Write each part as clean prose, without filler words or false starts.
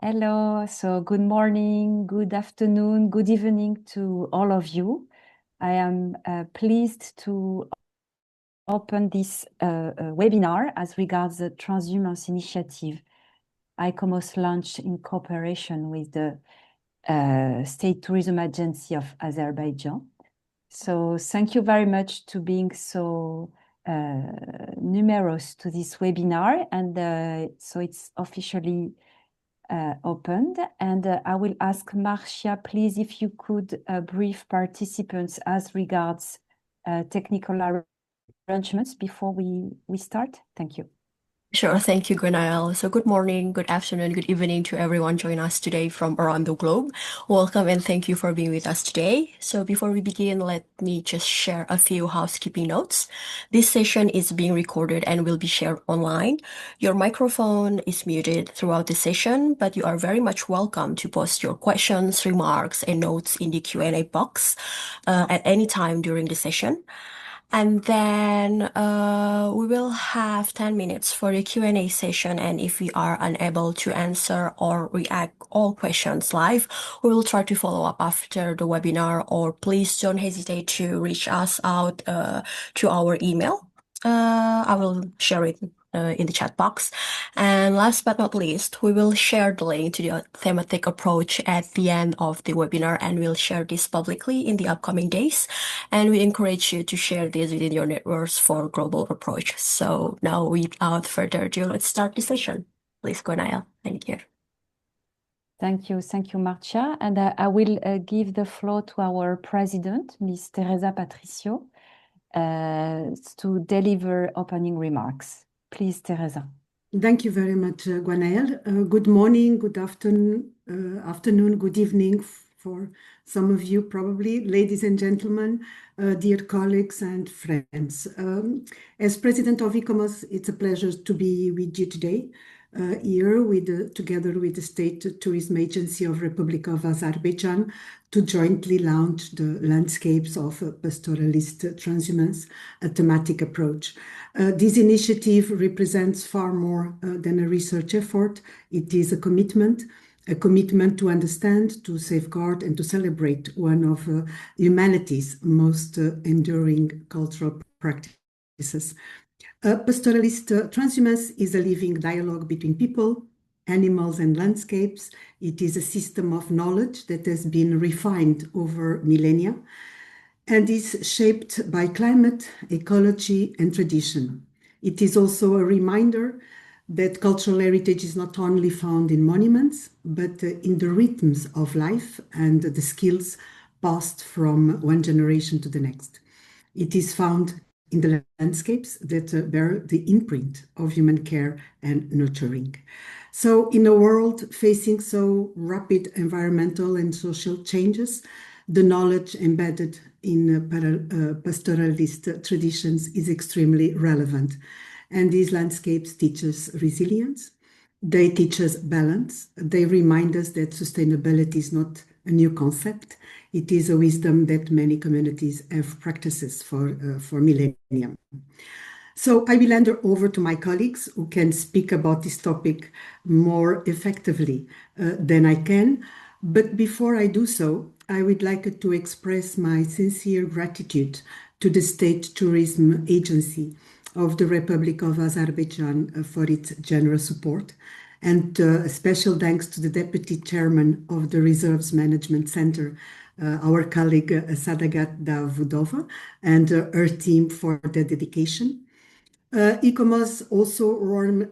Hello, so good morning, good afternoon, good evening to all of you. I am pleased to open this webinar as regards the Transhumance initiative ICOMOS launched in cooperation with the State Tourism Agency of Azerbaijan. So thank you very much to being so numerous to this webinar, and so it's officially opened, and I will ask Marcia, please, if you could brief participants as regards technical arrangements before we start. Thank you. Sure, thank you, Gwenaëlle. So good morning, good afternoon, good evening to everyone joining us today from around the globe. Welcome and thank you for being with us today. So before we begin, let me just share a few housekeeping notes. This session is being recorded and will be shared online. Your microphone is muted throughout the session, but you are very much welcome to post your questions, remarks, and notes in the Q&A box at any time during the session. And then we will have 10 minutes for the Q&A session. And if we are unable to answer or react all questions live, we will try to follow up after the webinar, or please don't hesitate to reach us out to our email. I will share it in the chat box. And last but not least, we will share the link to the thematic approach at the end of the webinar, and we'll share this publicly in the upcoming days. And we encourage you to share this within your networks for global approach. So now, without further ado, let's start the session. Please, Gwenaëlle. Thank you. Thank you, Marcia. And I will give the floor to our president, Ms. Teresa Patrício, to deliver opening remarks. Please, Teresa. Thank you very much, Gwenaëlle. Good morning, good afternoon, good evening for some of you probably, ladies and gentlemen, dear colleagues and friends. As president of ICOMOS, it's a pleasure to be with you today, here together with the State Tourism Agency of Republic of Azerbaijan to jointly launch the Landscapes of Pastoralist Transhumance, a thematic approach. This initiative represents far more than a research effort. It is a commitment to understand, to safeguard, and to celebrate one of humanity's most enduring cultural practices. Pastoralist transhumance is a living dialogue between people, animals, and landscapes. It is a system of knowledge that has been refined over millennia and is shaped by climate, ecology, and tradition. It is also a reminder that cultural heritage is not only found in monuments, but in the rhythms of life and the skills passed from one generation to the next. It is found in the landscapes that bear the imprint of human care and nurturing. So in a world facing so rapid environmental and social changes, the knowledge embedded in pastoralist traditions is extremely relevant. And these landscapes teach us resilience, they teach us balance, they remind us that sustainability is not a new concept. It is a wisdom that many communities have practices for millennia. So I will hand over to my colleagues who can speak about this topic more effectively than I can. But before I do so, I would like to express my sincere gratitude to the State Tourism Agency of the Republic of Azerbaijan for its generous support. And a special thanks to the Deputy Chairman of the Reserves Management Center, our colleague Sadagat Davudova, and her team for their dedication. ICOMOS also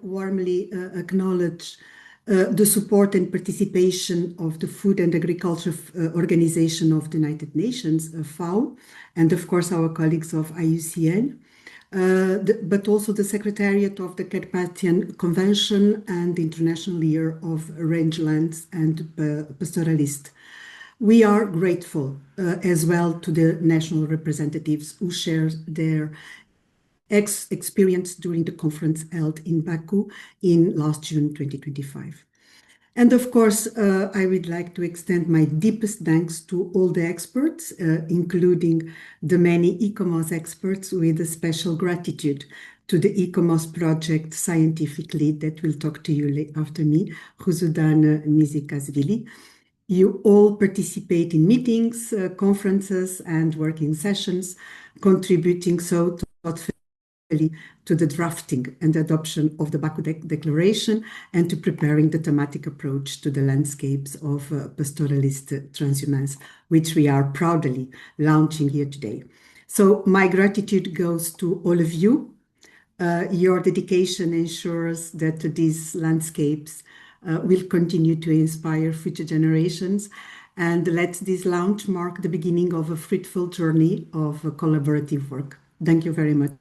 warmly acknowledge the support and participation of the Food and Agriculture Organization of the United Nations, 𝗻𝗀, and of course our colleagues of 𝗖𝗀𝗁𝗻, but also the Secretariat of the Carpathian Convention and the International Year of Rangelands and Pastoralist. We are grateful as well to the national representatives who share their experience during the conference held in Baku in last June 2025. And of course, I would like to extend my deepest thanks to all the experts, including the many ICOMOS experts, with a special gratitude to the ICOMOS project scientific lead that will talk to you after me, Rusudan Mirzikashvili. You all participate in meetings, conferences, and working sessions, contributing so thoughtfully to the drafting and adoption of the Baku Declaration and to preparing the thematic approach to the landscapes of pastoralist transhumance, which we are proudly launching here today. So my gratitude goes to all of you. Your dedication ensures that these landscapes will continue to inspire future generations, and let this launch mark the beginning of a fruitful journey of collaborative work. Thank you very much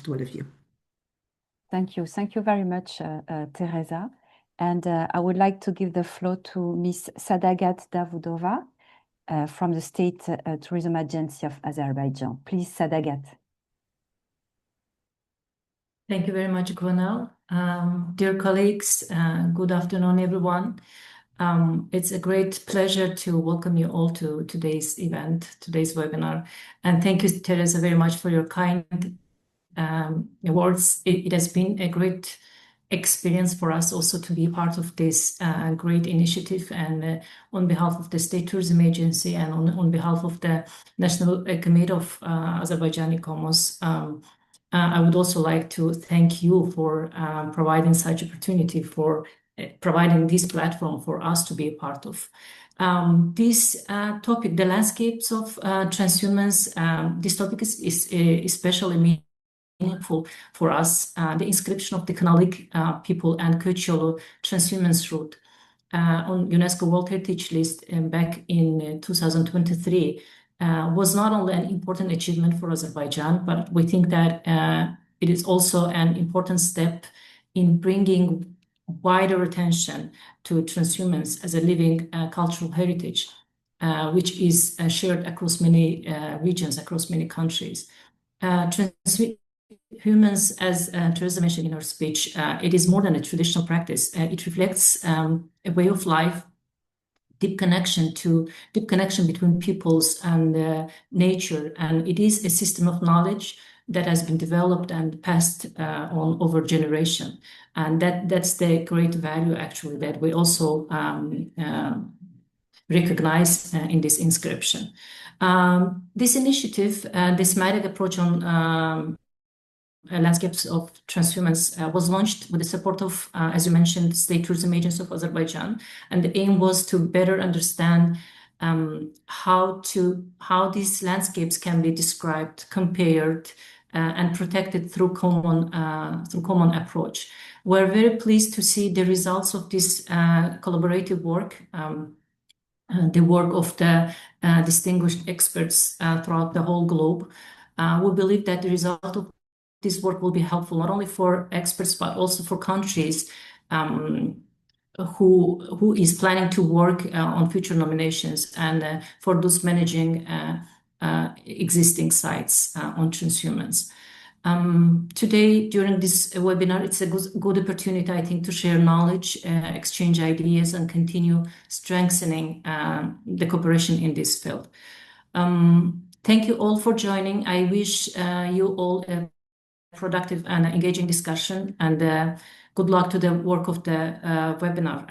to all of you. Thank you. Thank you very much, Teresa. And I would like to give the floor to Ms. Sadagat Davudova from the State Tourism Agency of Azerbaijan. Please, Sadagat. Thank you very much, Gwenaëlle. Dear colleagues, good afternoon, everyone. It's a great pleasure to welcome you all to today's event, today's webinar. And thank you, Teresa, very much for your kind words. It has been a great experience for us also to be part of this great initiative. And on behalf of the State Tourism Agency and on behalf of the National Committee of Azerbaijan ICOMOS, I would also like to thank you for providing such opportunity, for providing this platform for us to be a part of. This topic, the landscapes of transhumance, this topic is especially meaningful for us. The inscription of the Gwenaëlle people and 𝗬𝗀𝗁𝗀 transhumance route on UNESCO World Heritage List back in 2023 was not only an important achievement for Azerbaijan, but we think that it is also an important step in bringing wider attention to transhumance as a living cultural heritage, which is shared across many regions, across many countries. Transhumance, as Teresa mentioned in her speech, it is more than a traditional practice. It reflects a way of life, deep connection between peoples and nature, and it is a system of knowledge that has been developed and passed on over generation, and that's the great value actually that we also recognize in this inscription. This initiative, this thematic approach on landscapes of transhumance was launched with the support of, as you mentioned, State Tourism Agency of Azerbaijan, and the aim was to better understand how these landscapes can be described, compared, and protected through common approach. We're very pleased to see the results of this collaborative work, the work of the distinguished experts throughout the whole globe. We believe that the result of this work will be helpful not only for experts but also for countries who is planning to work on future nominations, and for those managing existing sites on transhumance. Today, during this webinar, it's a good opportunity, I think, to share knowledge, exchange ideas, and continue strengthening the cooperation in this field. Thank you all for joining. I wish you all a productive and engaging discussion, and good luck to the work of the webinar.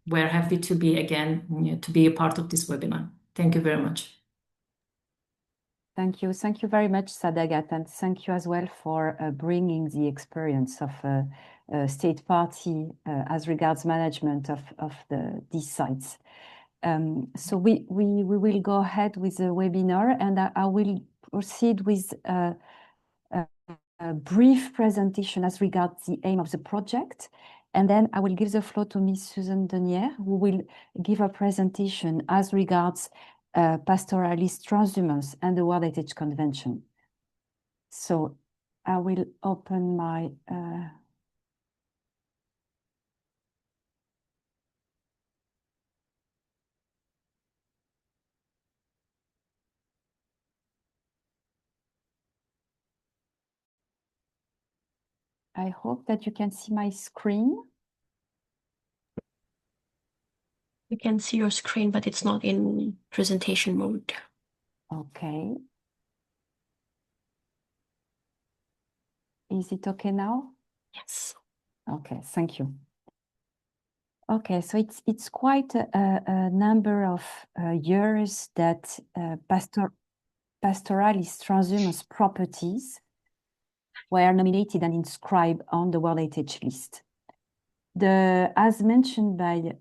We're happy to be a part of this webinar. Thank you very much. Thank you. Thank you very much, Sadagat, and thank you as well for bringing the experience of a state party as regards management of these sites. So we will go ahead with the webinar, and I will proceed with a brief presentation as regards the aim of the project, and then I will give the floor to Ms. Susan Denier, who will give a presentation as regards pastoralist transhumance and the World Heritage Convention. So I will open my I hope that you can see my screen. You can see your screen, but it's not in presentation mode. Okay. Is it okay now? Yes. Okay, thank you. Okay, so it's quite a number of years that pastoralist transhumance properties were nominated and inscribed on the World Heritage List. As mentioned by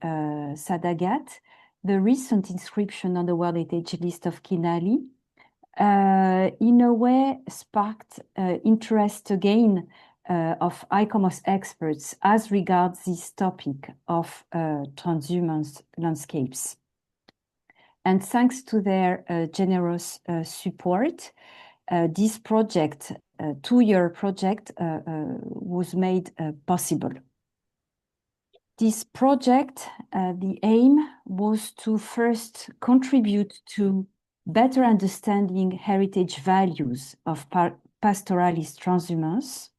Sadagat, the recent inscription on the World Heritage List of Gwenaëlle in a way sparked interest again of ICOMOS experts as regards this topic of transhumance landscapes. And thanks to their generous support, this project, two-year project, was made possible. This project, the aim was to first contribute to better understanding heritage values of pastoralist transhumance,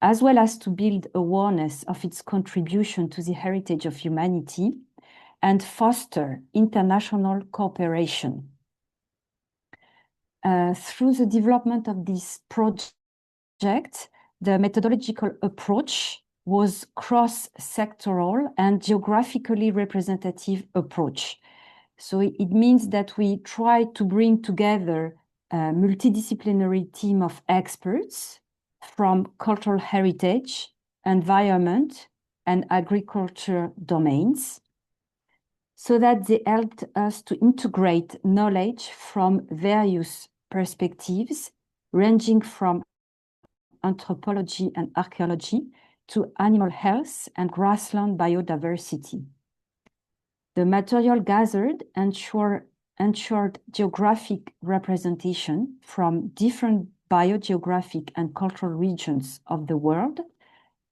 as well as to build awareness of its contribution to the heritage of humanity and foster international cooperation. Through the development of this project, the methodological approach was cross-sectoral and geographically representative approach. So it means that we try to bring together a multidisciplinary team of experts from cultural heritage, environment, and agriculture domains, so that they helped us to integrate knowledge from various perspectives, ranging from anthropology and archaeology to animal health and grassland biodiversity. The material gathered ensured geographic representation from different biogeographic and cultural regions of the world,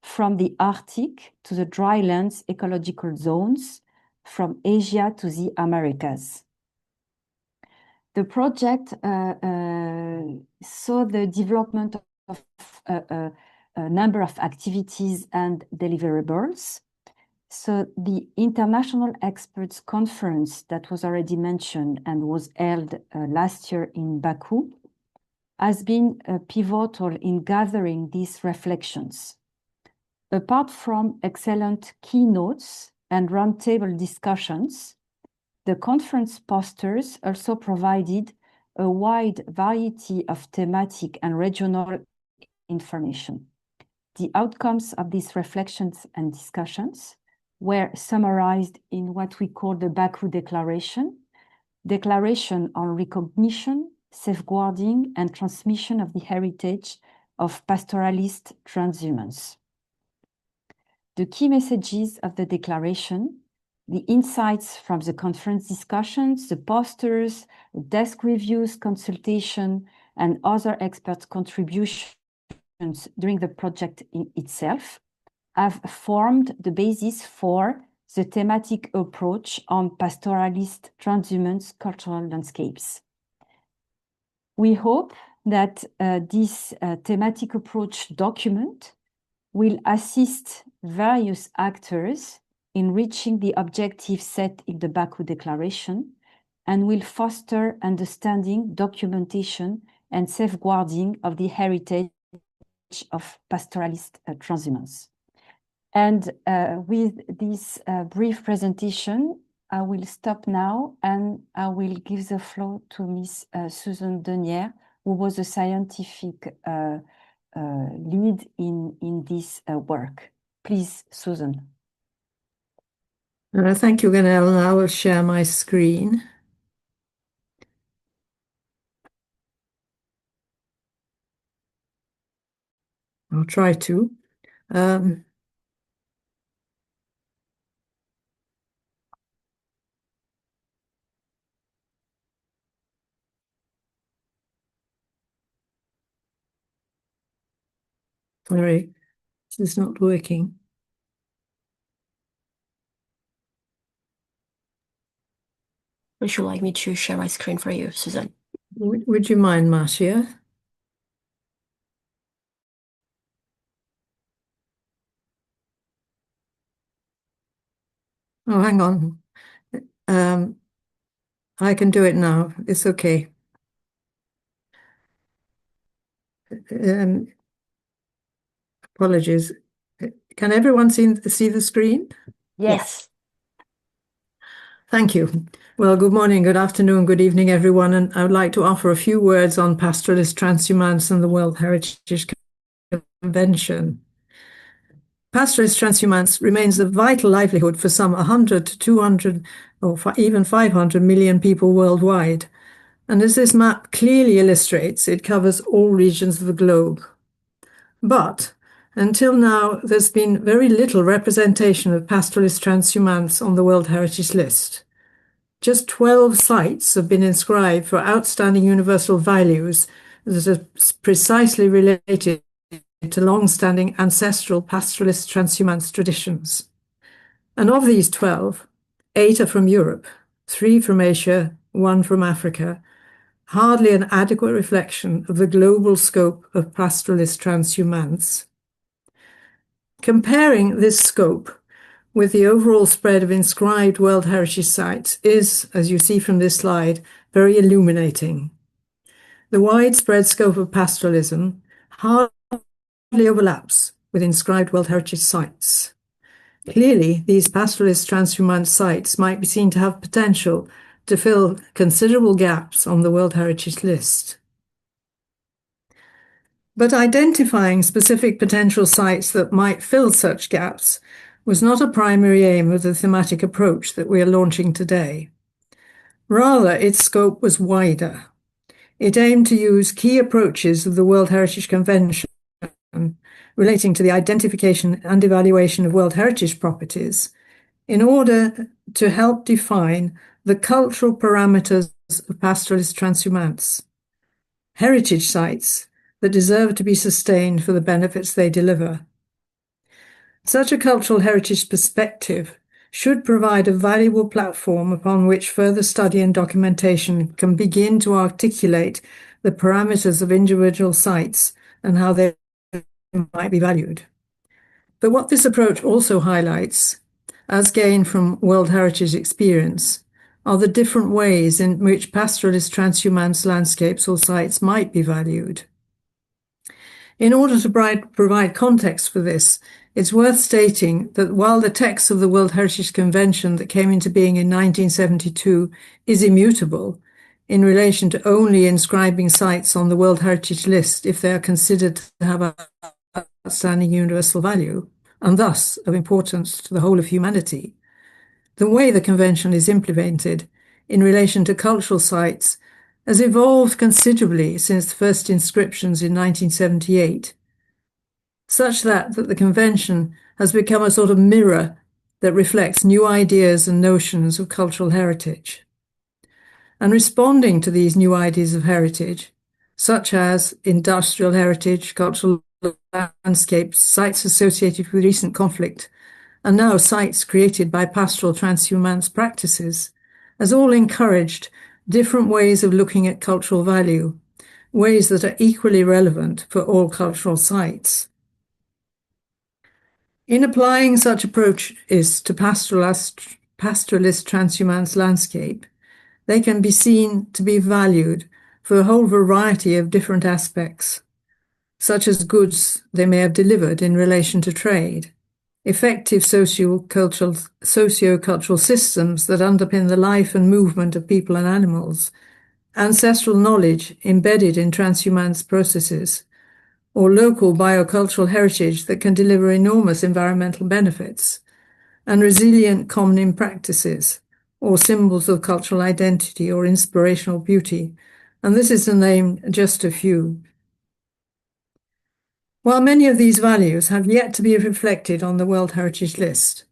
from the Arctic to the drylands ecological zones, from Asia to the Americas. The project saw the development of a number of activities and deliverables. So the International Experts Conference that was already mentioned and was held last year in Baku has been pivotal in gathering these reflections. Apart from excellent keynotes and roundtable discussions, the conference posters also provided a wide variety of thematic and regional information. The outcomes of these reflections and discussions were summarized in what we call the Baku Declaration, Declaration on Recognition, Safeguarding, and Transmission of the Heritage of Pastoralist Transhumance. The key messages of the declaration, the insights from the conference discussions, the posters, desk reviews, consultation, and other expert contributions during the project in itself have formed the basis for the thematic approach on pastoralist transhumance cultural landscapes. We hope that this thematic approach document will assist various actors in reaching the objectives set in the Baku Declaration and will foster understanding, documentation, and safeguarding of the heritage of pastoralist transhumance. And with this brief presentation, I will stop now and I will give the floor to Miss Susan Denier, who was a scientific lead in this work. Please, Susan. Thank you, Gwenaëlle. I will share my screen. I'll try to. Sorry, this is not working. Would you like me to share my screen for you, Susan? Would you mind, Marcia? Oh, hang on. I can do it now. It's okay. Apologies. Can everyone see the screen? Yes. Thank you. Well, good morning, good afternoon, good evening, everyone. And I would like to offer a few words on pastoralist transhumance and the World Heritage Convention. Pastoralist transhumance remains a vital livelihood for some 100 to 200 or even 500 million people worldwide. And as this map clearly illustrates, it covers all regions of the globe. But until now, there's been very little representation of pastoralist transhumance on the World Heritage List. Just 12 sites have been inscribed for outstanding universal values that are precisely related to long-standing ancestral pastoralist transhumance traditions. And of these 12, 8 are from Europe, 3 from Asia, 1 from Africa, hardly an adequate reflection of the global scope of pastoralist transhumance. Comparing this scope with the overall spread of inscribed World Heritage Sites is, as you see from this slide, very illuminating. The widespread scope of pastoralism hardly overlaps with inscribed World Heritage Sites. Clearly, these pastoralist transhumance sites might be seen to have potential to fill considerable gaps on the World Heritage List. But identifying specific potential sites that might fill such gaps was not a primary aim of the thematic approach that we are launching today. Rather, its scope was wider. It aimed to use key approaches of the World Heritage Convention relating to the identification and evaluation of World Heritage properties in order to help define the cultural parameters of pastoralist transhumance, heritage sites that deserve to be sustained for the benefits they deliver. Such a cultural heritage perspective should provide a valuable platform upon which further study and documentation can begin to articulate the parameters of individual sites and how they might be valued. But what this approach also highlights, as gained from World Heritage experience, are the different ways in which pastoralist transhumance landscapes or sites might be valued. In order to provide context for this, it's worth stating that while the text of the World Heritage Convention that came into being in 1972 is immutable in relation to only inscribing sites on the World Heritage List if they are considered to have outstanding universal value, and thus of importance to the whole of humanity, the way the Convention is implemented in relation to cultural sites has evolved considerably since the first inscriptions in 1978, such that the Convention has become a sort of mirror that reflects new ideas and notions of cultural heritage. And responding to these new ideas of heritage, such as industrial heritage, cultural landscapes, sites associated with recent conflict, and now sites created by pastoral transhumance practices, has all encouraged different ways of looking at cultural value, ways that are equally relevant for all cultural sites. In applying such approaches to pastoralist transhumance landscape, they can be seen to be valued for a whole variety of different aspects, such as goods they may have delivered in relation to trade, effective socio-cultural systems that underpin the life and movement of people and animals, ancestral knowledge embedded in transhumance processes, or local biocultural heritage that can deliver enormous environmental benefits, and resilient common practices, or symbols of cultural identity or inspirational beauty, and this is to name just a few. While many of these values have yet to be reflected on the World Heritage List,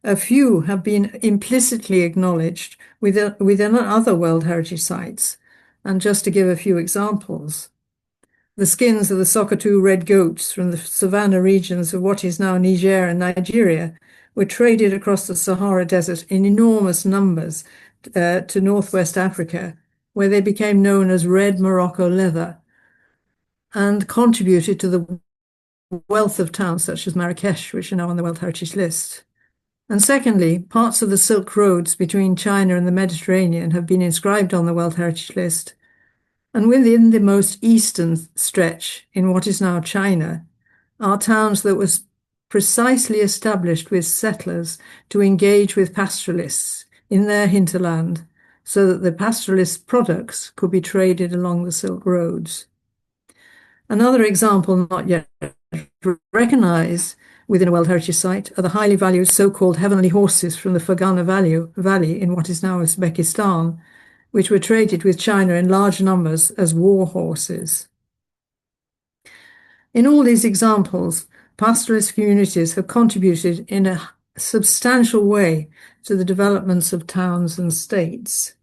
a few have been implicitly acknowledged within other World Heritage sites, and just to give a few examples, the skins of the Sokoto red goats from the savanna regions of what is now Niger and Nigeria were traded across the Sahara Desert in enormous numbers to Northwest Africa, where they became known as red Morocco leather and contributed to the wealth of towns such as Marrakesh, which are now on the World Heritage List. And secondly, parts of the Silk Roads between China and the Mediterranean have been inscribed on the World Heritage List. And within the most eastern stretch in what is now China, are towns that were precisely established with settlers to engage with pastoralists in their hinterland so that the pastoralist products could be traded along the Silk Roads. Another example not yet recognized within a World Heritage Site are the highly valued so-called heavenly horses from the Fergana Valley in what is now Uzbekistan, which were traded with China in large numbers as war horses. In all these examples, pastoralist communities have contributed in a substantial way to the developments of towns and states.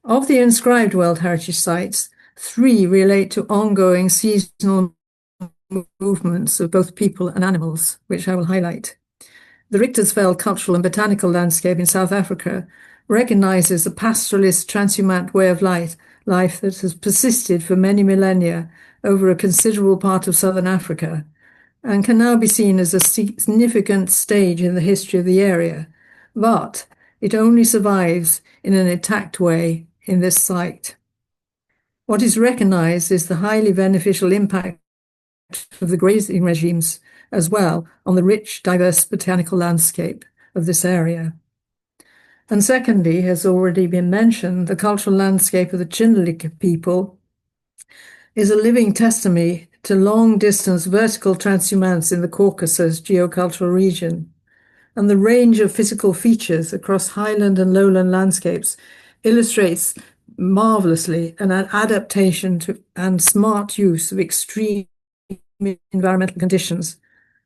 Of the inscribed World Heritage Sites, 3 relate to ongoing seasonal movements of both people and animals, which I will highlight. The 𝗪𝗏𝗀𝗀 cultural and botanical landscape in South Africa recognizes a pastoralist transhumant way of life that has persisted for many millennia over a considerable part of southern Africa and can now be seen as a significant stage in the history of the area, but it only survives in an intact way in this site. What is recognized is the highly beneficial impact of the grazing regimes as well on the rich, diverse botanical landscape of this area. And secondly, has already been mentioned, the cultural landscape of the 𝗪𝗏𝗃 people is a living testimony to long-distance vertical transhumance in the Caucasus geocultural region. And the range of physical features across highland and lowland landscapes illustrates marvelously an adaptation to and smart use of extreme environmental conditions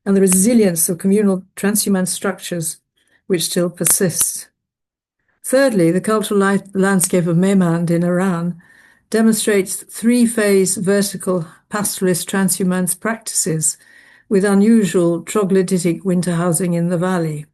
and the resilience of communal transhumance structures which still persist. Thirdly, the cultural landscape of Mehmand in Iran demonstrates 3-phase vertical pastoralist transhumance practices with unusual troglodytic winter housing in the valley.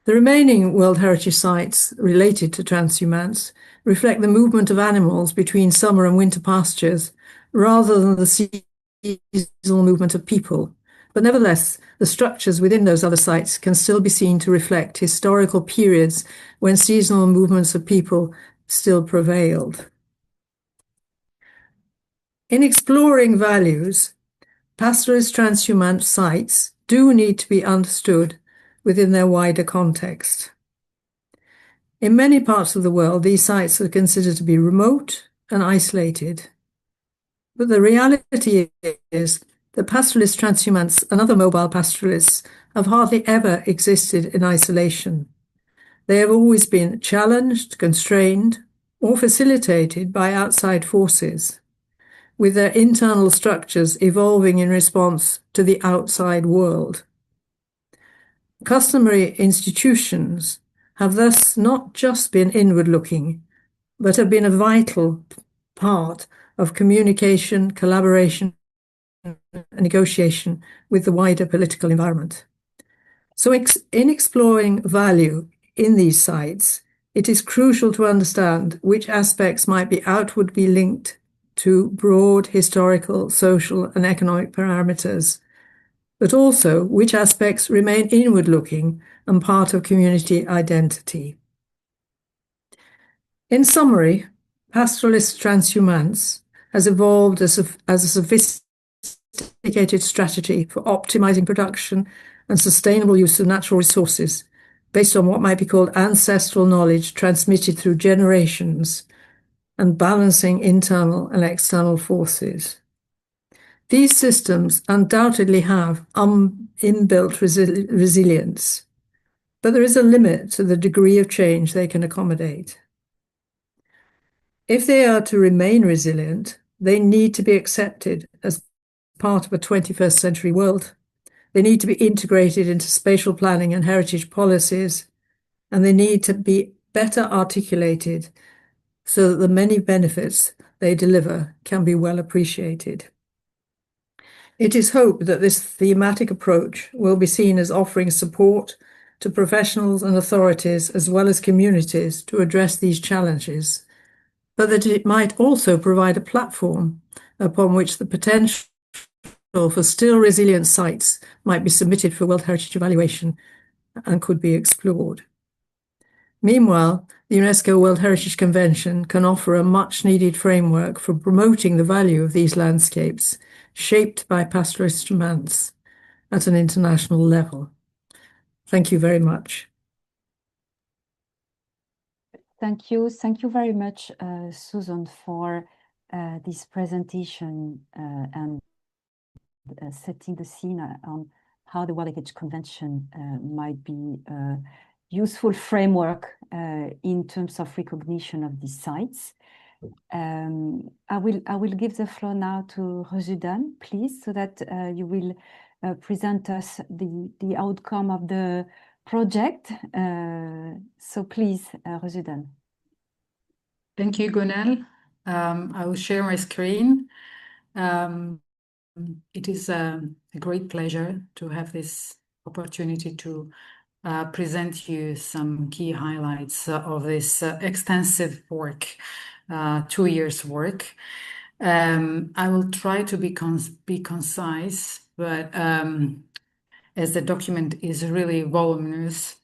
The remaining World Heritage Sites related to transhumance reflect the movement of animals between summer and winter pastures rather than the seasonal movement of people. But nevertheless, the structures within those other sites can still be seen to reflect historical periods when seasonal movements of people still prevailed. In exploring values, pastoralist transhumant sites do need to be understood within their wider context. In many parts of the world, these sites are considered to be remote and isolated. But the reality is that pastoralist transhumants and other mobile pastoralists have hardly ever existed in isolation. They have always been challenged, constrained, or facilitated by outside forces, with their internal structures evolving in response to the outside world. Customary institutions have thus not just been inward-looking, but have been a vital part of communication, collaboration, and negotiation with the wider political environment. So in exploring value in these sites, it is crucial to understand which aspects might be outwardly linked to broad historical, social, and economic parameters, but also which aspects remain inward-looking and part of community identity. In summary, pastoralist transhumance has evolved as a sophisticated strategy for optimizing production and sustainable use of natural resources based on what might be called ancestral knowledge transmitted through generations and balancing internal and external forces. These systems undoubtedly have inbuilt resilience, but there is a limit to the degree of change they can accommodate. If they are to remain resilient, they need to be accepted as part of a 21st century world. They need to be integrated into spatial planning and heritage policies, and they need to be better articulated so that the many benefits they deliver can be well appreciated. It is hoped that this thematic approach will be seen as offering support to professionals and authorities as well as communities to address these challenges, but that it might also provide a platform upon which the potential for still resilient sites might be submitted for World Heritage evaluation and could be explored. Meanwhile, the UNESCO World Heritage Convention can offer a much-needed framework for promoting the value of these landscapes shaped by pastoralist romance at an international level. Thank you very much. Thank you. Thank you very much, Susan, for this presentation and setting the scene on how the 𝗿𝗍𝗀𝗀 Convention might be a useful framework in terms of recognition of these sites. I will give the floor now to Rusudan, please, so that you will present us the outcome of the project. So please, Rusudan. Thank you, Gwenaëlle. I will share my screen. It is a great pleasure to have this opportunity to present you some key highlights of this extensive work, 2 years work. I will try to be concise, but as the document is really voluminous,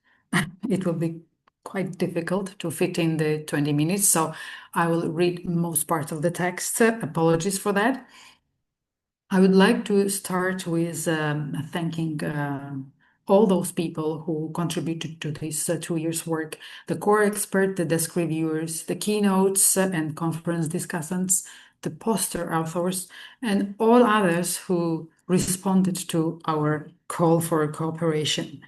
it will be quite difficult to fit in the 20 minutes. So I will read most parts of the text. Apologies for that. I would like to start with thanking all those people who contributed to this 2 years work, the core expert, the desk reviewers, the keynotes and conference discussants, the poster authors, and all others who responded to our call for cooperation.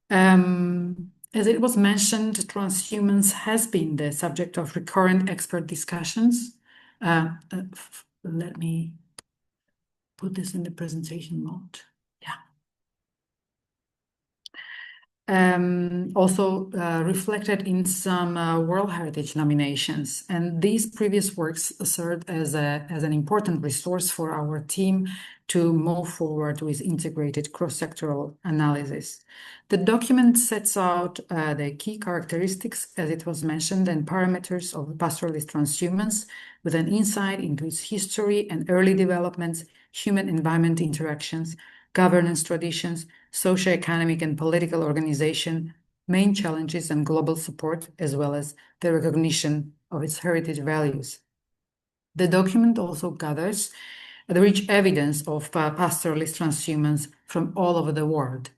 As it was mentioned, transhumance has been the subject of recurrent expert discussions. Let me put this in the presentation mode. Also reflected in some World Heritage nominations. And these previous works served as an important resource for our team to move forward with integrated cross-sectoral analysis. The document sets out the key characteristics, as it was mentioned, and parameters of pastoralist transhumance with an insight into its history and early developments, human-environment interactions, governance traditions, socio-economic and political organization, main challenges and global support, as well as the recognition of its heritage values. The document also gathers the rich evidence of pastoralist transhumance from all over the world.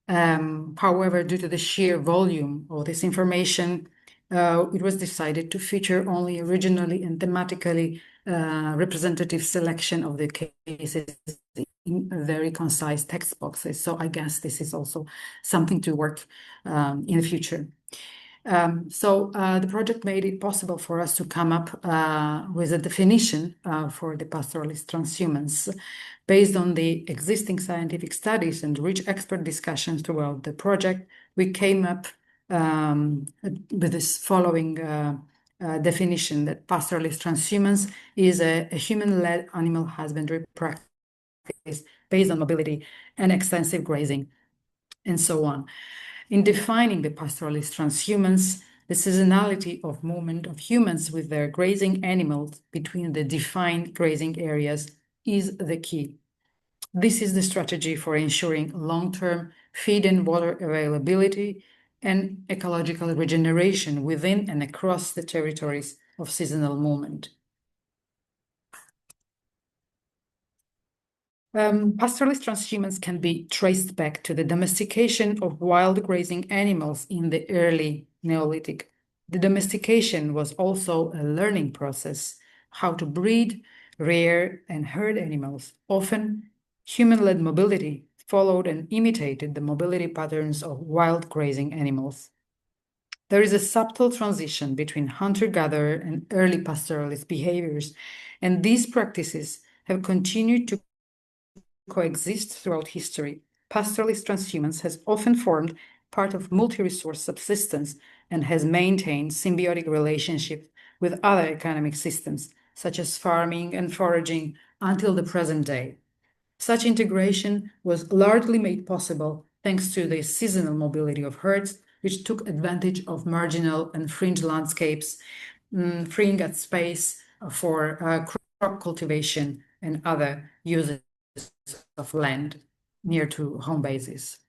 However, due to the sheer volume of this information, it was decided to feature only regionally and thematically representative selection of the cases in very concise text boxes. So I guess this is also something to work in the future. The project made it possible for us to come up with a definition for the pastoralist transhumance. Based on the existing scientific studies and rich expert discussions throughout the project, we came up with this following definition, that pastoralist transhumance is a human-led animal husbandry practice based on mobility and extensive grazing, and so on. In defining the pastoralist transhumance, the seasonality of movement of humans with their grazing animals between the defined grazing areas is the key. This is the strategy for ensuring long-term feed and water availability and ecological regeneration within and across the territories of seasonal movement. Pastoralist transhumance can be traced back to the domestication of wild grazing animals in the early Neolithic. The domestication was also a learning process, how to breed, rear, and herd animals. Often, human-led mobility followed and imitated the mobility patterns of wild grazing animals. There is a subtle transition between hunter-gatherer and early pastoralist behaviors, and these practices have continued to coexist throughout history. Pastoralist transhumance has often formed part of multi-resource subsistence and has maintained symbiotic relationships with other economic systems, such as farming and foraging, until the present day. Such integration was largely made possible thanks to the seasonal mobility of herds, which took advantage of marginal and fringe landscapes, freeing up space for crop cultivation and other uses of land near to home bases.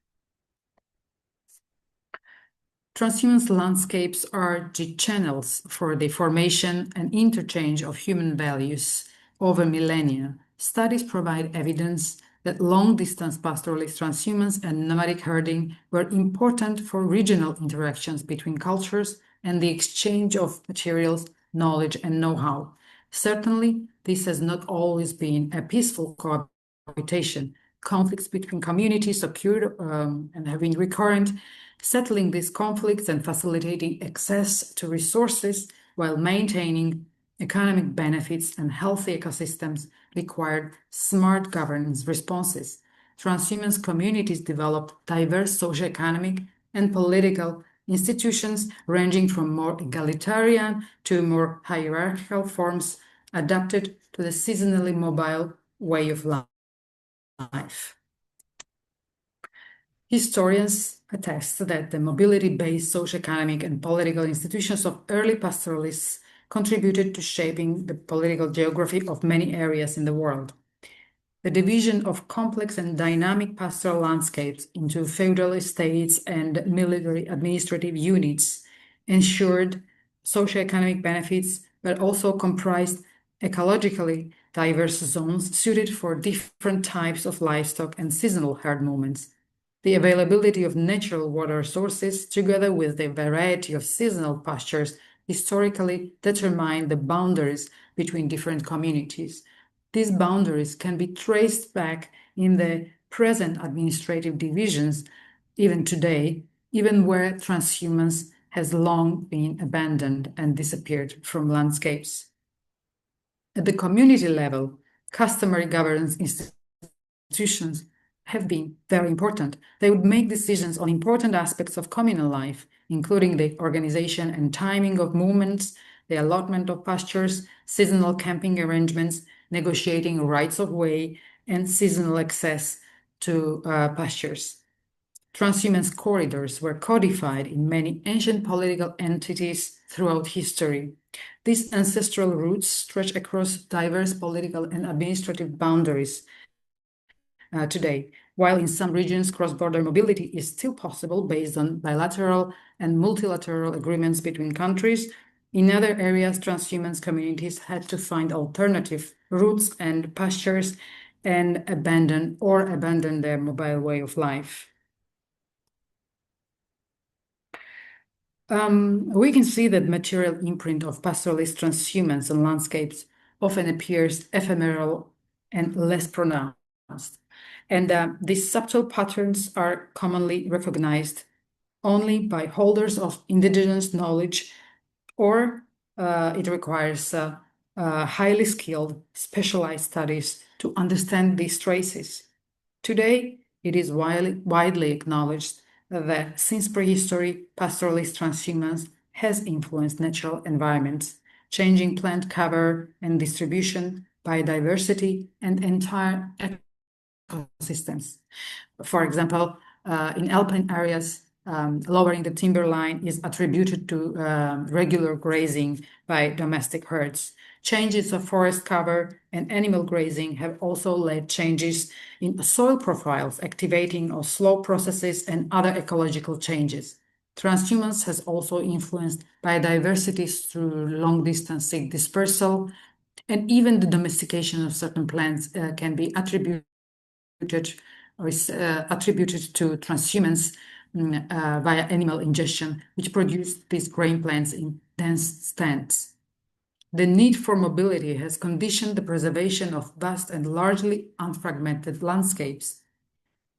Transhumance landscapes are the channels for the formation and interchange of human values over millennia, studies provide evidence that long-distance pastoralist transhumance and nomadic herding were important for regional interactions between cultures and the exchange of materials, knowledge, and know-how. Certainly, this has not always been a peaceful cohabitation. Conflicts between communities occurred and have been recurrent. Settling these conflicts and facilitating access to resources while maintaining economic benefits and healthy ecosystems required smart governance responses. Transhumance communities developed diverse socioeconomic and political institutions ranging from more egalitarian to more hierarchical forms adapted to the seasonally mobile way of life. Historians attest that the mobility-based socioeconomic and political institutions of early pastoralists contributed to shaping the political geography of many areas in the world. The division of complex and dynamic pastoral landscapes into feudal estates and military administrative units ensured socioeconomic benefits, but also comprised ecologically diverse zones suited for different types of livestock and seasonal herd movements. The availability of natural water sources, together with the variety of seasonal pastures, historically determine the boundaries between different communities. These boundaries can be traced back in the present administrative divisions, even today, even where transhumance has long been abandoned and disappeared from landscapes. At the community level, customary governance institutions have been very important. They would make decisions on important aspects of communal life, including the organization and timing of movements, the allotment of pastures, seasonal camping arrangements, negotiating rights of way, and seasonal access to pastures. Transhumance corridors were codified in many ancient political entities throughout history. These ancestral routes stretch across diverse political and administrative boundaries today. While in some regions cross-border mobility is still possible based on bilateral and multilateral agreements between countries, in other areas transhumance communities had to find alternative routes and pastures and abandon their mobile way of life. We can see that material imprint of pastoralist transhumance on landscapes often appears ephemeral and less pronounced. And these subtle patterns are commonly recognized only by holders of indigenous knowledge, or it requires highly skilled, specialized studies to understand these traces. Today, it is widely acknowledged that since prehistory, pastoralist transhumance has influenced natural environments, changing plant cover and distribution, biodiversity, and entire ecosystems. For example, in alpine areas, lowering the timberline is attributed to regular grazing by domestic herds. Changes of forest cover and animal grazing have also led changes in soil profiles, activating of slow processes and other ecological changes. Transhumance has also influenced biodiversity through long-distance seed dispersal, and even the domestication of certain plants can be attributed or is attributed to transhumance via animal ingestion, which produced these grain plants in dense stands. The need for mobility has conditioned the preservation of vast and largely unfragmented landscapes.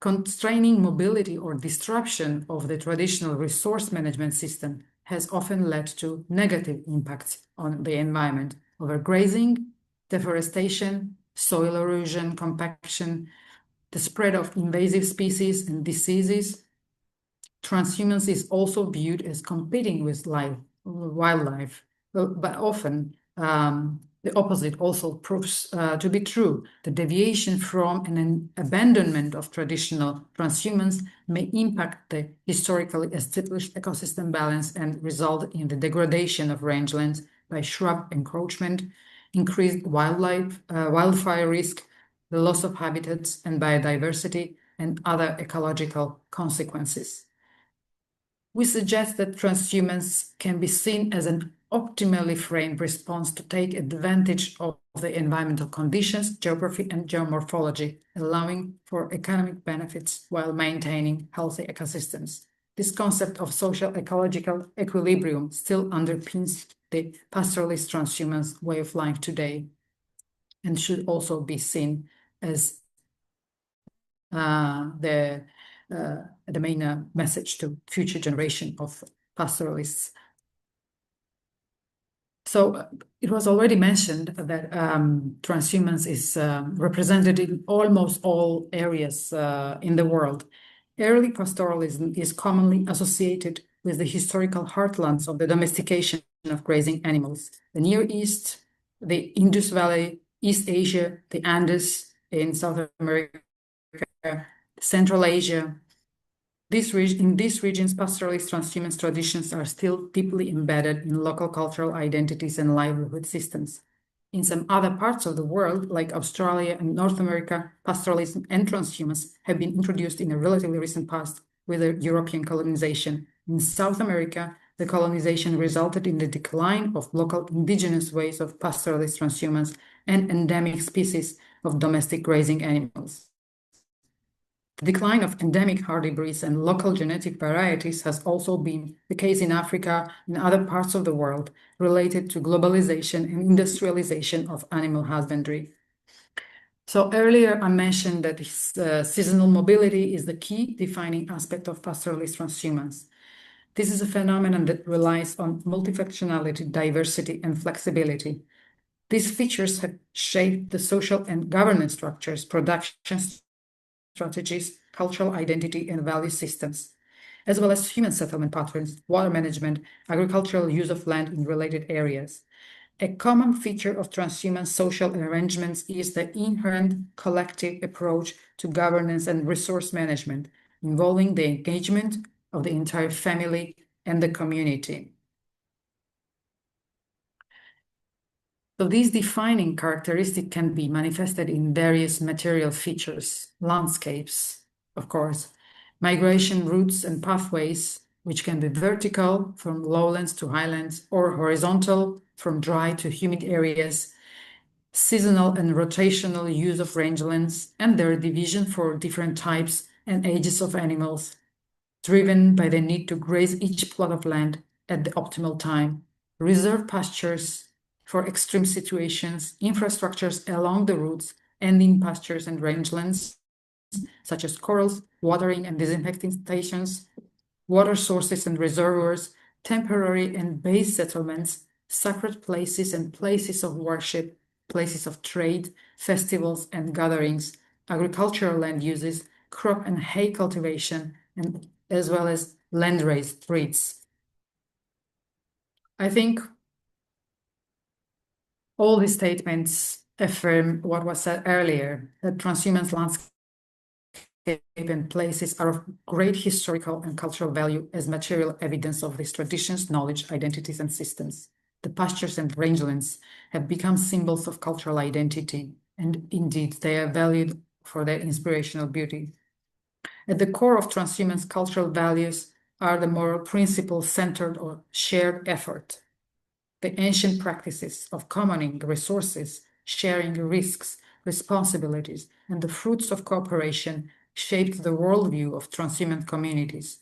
Constraining mobility or disruption of the traditional resource management system has often led to negative impacts on the environment: overgrazing, deforestation, soil erosion, compaction, the spread of invasive species and diseases. Transhumance is also viewed as competing with wildlife, but often the opposite also proves to be true. The deviation from an abandonment of traditional transhumance may impact the historically established ecosystem balance and result in the degradation of rangelands by shrub encroachment, increased wildfire risk, the loss of habitats and biodiversity, and other ecological consequences. We suggest that transhumance can be seen as an optimally framed response to take advantage of the environmental conditions, geography, and geomorphology, allowing for economic benefits while maintaining healthy ecosystems. This concept of social ecological equilibrium still underpins the pastoralist transhumance way of life today, and should also be seen as the main message to future generation of pastoralists. So it was already mentioned that transhumance is represented in almost all areas in the world. Early pastoralism is commonly associated with the historical heartlands of the domestication of grazing animals: the Near East, the Indus Valley, East Asia, the Andes in South America, Central Asia. In these regions, pastoralist transhumance traditions are still deeply embedded in local cultural identities and livelihood systems. In some other parts of the world, like Australia and North America, pastoralism and transhumance have been introduced in a relatively recent past with the European colonization. In South America, the colonization resulted in the decline of local indigenous ways of pastoralist transhumance and endemic species of domestic grazing animals. The decline of endemic hardy breeds and local genetic varieties has also been the case in Africa and other parts of the world, related to globalization and industrialization of animal husbandry. So earlier I mentioned that seasonal mobility is the key defining aspect of pastoralist transhumance. This is a phenomenon that relies on multifunctionality, diversity, and flexibility. These features have shaped the social and governance structures, production strategies, cultural identity, and value systems, as well as human settlement patterns, water management, agricultural use of land in related areas. A common feature of transhumance social arrangements is the inherent collective approach to governance and resource management, involving the engagement of the entire family and the community. So these defining characteristics can be manifested in various material features: landscapes, of course, migration routes and pathways, which can be vertical from lowlands to highlands, or horizontal from dry to humid areas, seasonal and rotational use of rangelands and their division for different types and ages of animals, driven by the need to graze each plot of land at the optimal time, reserve pastures for extreme situations, infrastructures along the routes, ending pastures and rangelands, such as corrals, watering and disinfecting stations, water sources and reservoirs, temporary and base settlements, sacred places and places of worship, places of trade, festivals and gatherings, agricultural land uses, crop and hay cultivation, and as well as land-raised breeds. I think all these statements affirm what was said earlier, that transhumance landscape and places are of great historical and cultural value as material evidence of these traditions, knowledge, identities, and systems. The pastures and rangelands have become symbols of cultural identity, and indeed they are valued for their inspirational beauty. At the core of transhumance cultural values are the moral principles centered on shared effort. The ancient practices of commoning resources, sharing risks, responsibilities, and the fruits of cooperation shaped the worldview of transhumant communities.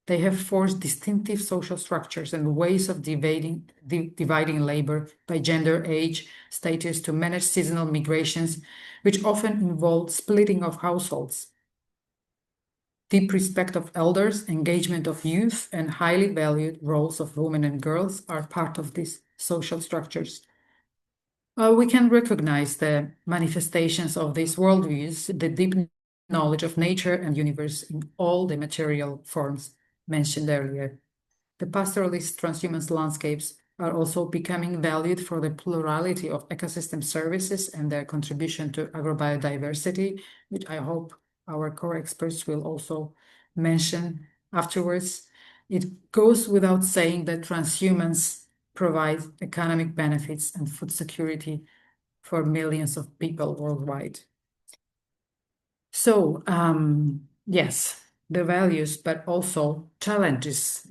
They have forged distinctive social structures and ways of dividing labor by gender, age, status to manage seasonal migrations, which often involved splitting of households. Deep respect of elders, engagement of youth, and highly valued roles of women and girls are part of these social structures. We can recognize the manifestations of these worldviews, the deep knowledge of nature and universe in all the material forms mentioned earlier. The pastoralist transhumance landscapes are also becoming valued for the plurality of ecosystem services and their contribution to agrobiodiversity, which I hope our core experts will also mention afterwards. It goes without saying that transhumance provides economic benefits and food security for millions of people worldwide. So, yes, the values, but also challenges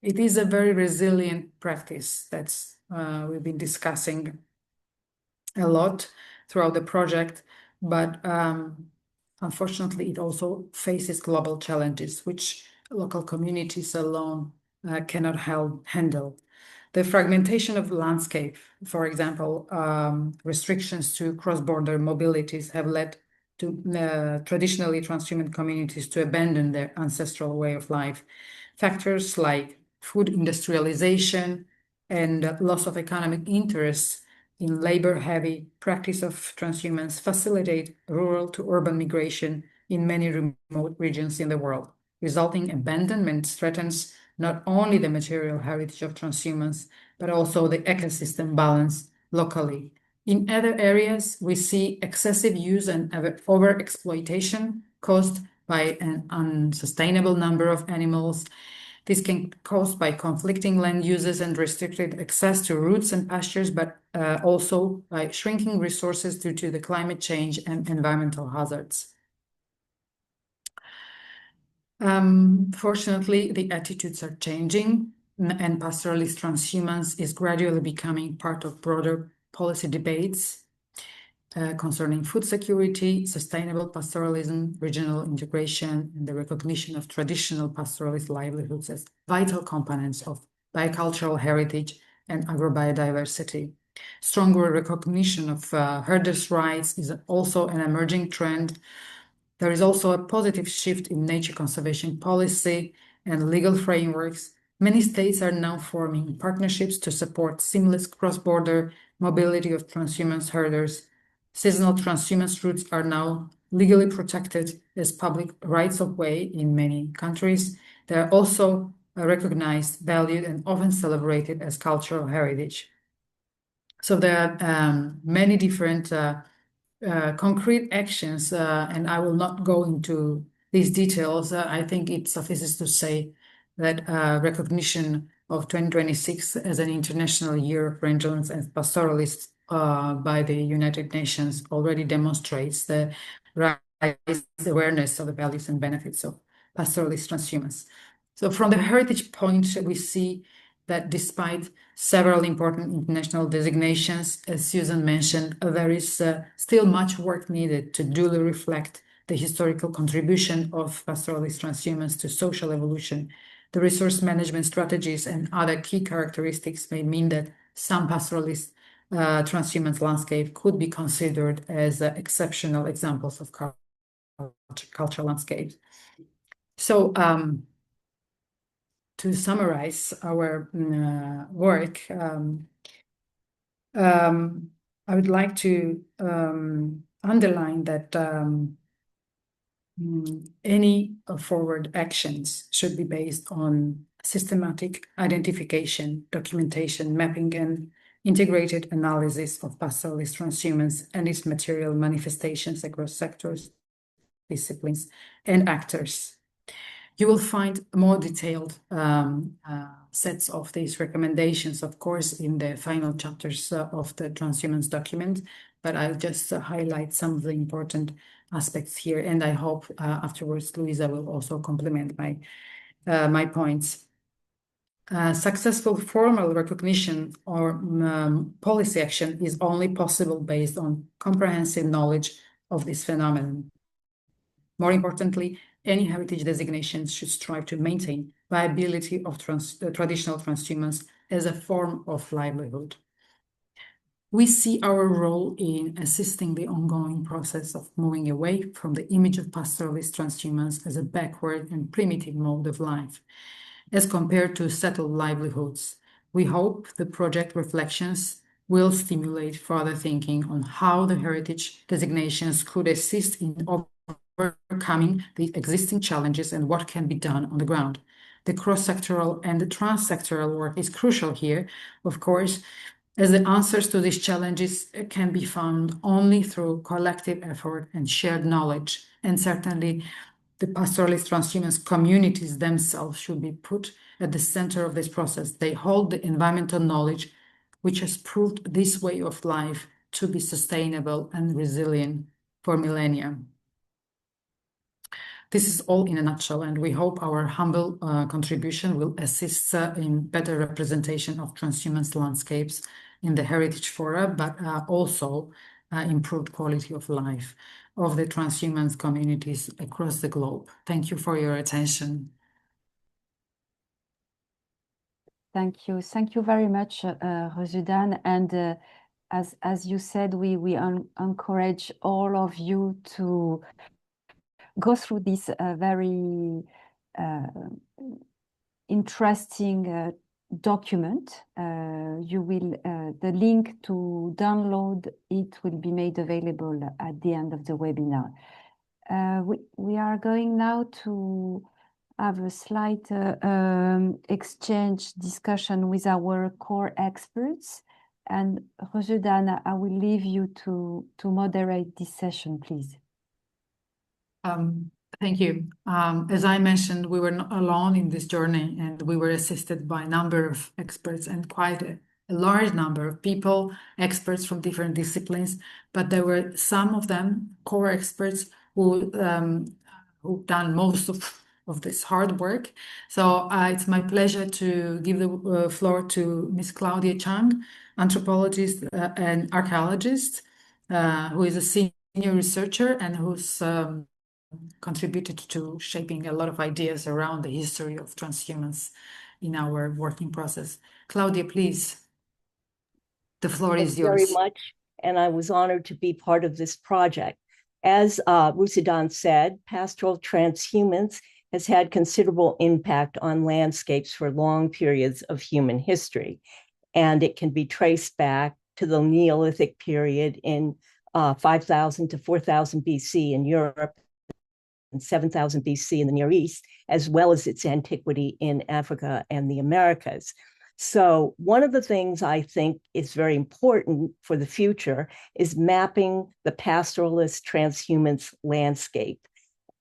It is a very resilient practice that's we've been discussing a lot throughout the project, but unfortunately, it also faces global challenges, which local communities alone cannot handle. The fragmentation of the landscape, for example, restrictions to cross-border mobilities have led to traditionally transhuman communities to abandon their ancestral way of life. Factors like food industrialization and loss of economic interests in labor-heavy practice of transhumance facilitate rural to urban migration in many remote regions in the world. Resulting abandonment threatens not only the material heritage of transhumance, but also the ecosystem balance locally. In other areas, we see excessive use and overexploitation caused by an unsustainable number of animals. This can be caused by conflicting land uses and restricted access to routes and pastures, but also by shrinking resources due to the climate change and environmental hazards. Fortunately, the attitudes are changing, and pastoralist transhumance is gradually becoming part of broader policy debates concerning food security, sustainable pastoralism, regional integration, and the recognition of traditional pastoralist livelihoods as vital components of biocultural heritage and agrobiodiversity. Stronger recognition of herders' rights is also an emerging trend. There is also a positive shift in nature conservation policy and legal frameworks. Many states are now forming partnerships to support seamless cross-border mobility of transhumance herders. Seasonal transhumance routes are now legally protected as public rights of way in many countries. They are also recognized, valued, and often celebrated as cultural heritage. So there are many different concrete actions, and I will not go into these details. I think it suffices to say that recognition of 2026 as an International Year of Rangelands and Pastoralists by the United Nations already demonstrates the raised awareness of the values and benefits of pastoralist transhumance. So from the heritage point, we see that despite several important international designations, as Susan mentioned, there is still much work needed to duly reflect the historical contribution of pastoralist transhumance to social evolution. The resource management strategies and other key characteristics may mean that some pastoralist transhumance landscape could be considered as exceptional examples of cultural landscapes. So to summarize our work, I would like to underline that any forward actions should be based on systematic identification, documentation, mapping, and integrated analysis of pastoralist transhumance and its material manifestations across sectors, disciplines, and actors. You will find more detailed sets of these recommendations, of course, in the final chapters of the transhumance document, but I'll just highlight some of the important aspects here, and I hope afterwards Luisa will also complement my points. Successful formal recognition or policy action is only possible based on comprehensive knowledge of this phenomenon. More importantly, any heritage designation should strive to maintain viability of traditional transhumance as a form of livelihood. We see our role in assisting the ongoing process of moving away from the image of pastoralist transhumance as a backward and primitive mode of life, as compared to settled livelihoods. We hope the project reflections will stimulate further thinking on how the heritage designations could assist in overcoming the existing challenges and what can be done on the ground. The cross-sectoral and the trans-sectoral work is crucial here, of course, as the answers to these challenges can be found only through collective effort and shared knowledge. And certainly, the pastoralist transhumance communities themselves should be put at the center of this process. They hold the environmental knowledge, which has proved this way of life to be sustainable and resilient for millennia. This is all in a nutshell, and we hope our humble contribution will assist in better representation of transhumance landscapes in the heritage fora, but also improved quality of life of the transhumance communities across the globe. Thank you for your attention. Thank you. Thank you very much, Rusudan. And as you said, we encourage all of you to go through this very interesting document. The link to download it will be made available at the end of the webinar. We are going now to have a slight exchange discussion with our core experts. And Rusudan, I will leave you to moderate this session, please. Thank you. As I mentioned, we were not alone in this journey, and we were assisted by a number of experts and quite a large number of people, experts from different disciplines, but there were some of them, core experts, who've done most of this hard work. So it's my pleasure to give the floor to Ms. 𝗖𝗄𝗃, anthropologist and archaeologist, who is a senior researcher and who's contributed to shaping a lot of ideas around the history of transhumance in our working process. Claudia, please, the floor is yours. Thank you very much, and I was honored to be part of this project. As Rusudan said, pastoral transhumance has had considerable impact on landscapes for long periods of human history, and it can be traced back to the Neolithic period in 5000 to 4000 BC in Europe, and 7000 BC in the Near East, as well as its antiquity in Africa and the Americas. So one of the things I think is very important for the future is mapping the pastoralist transhumance landscape.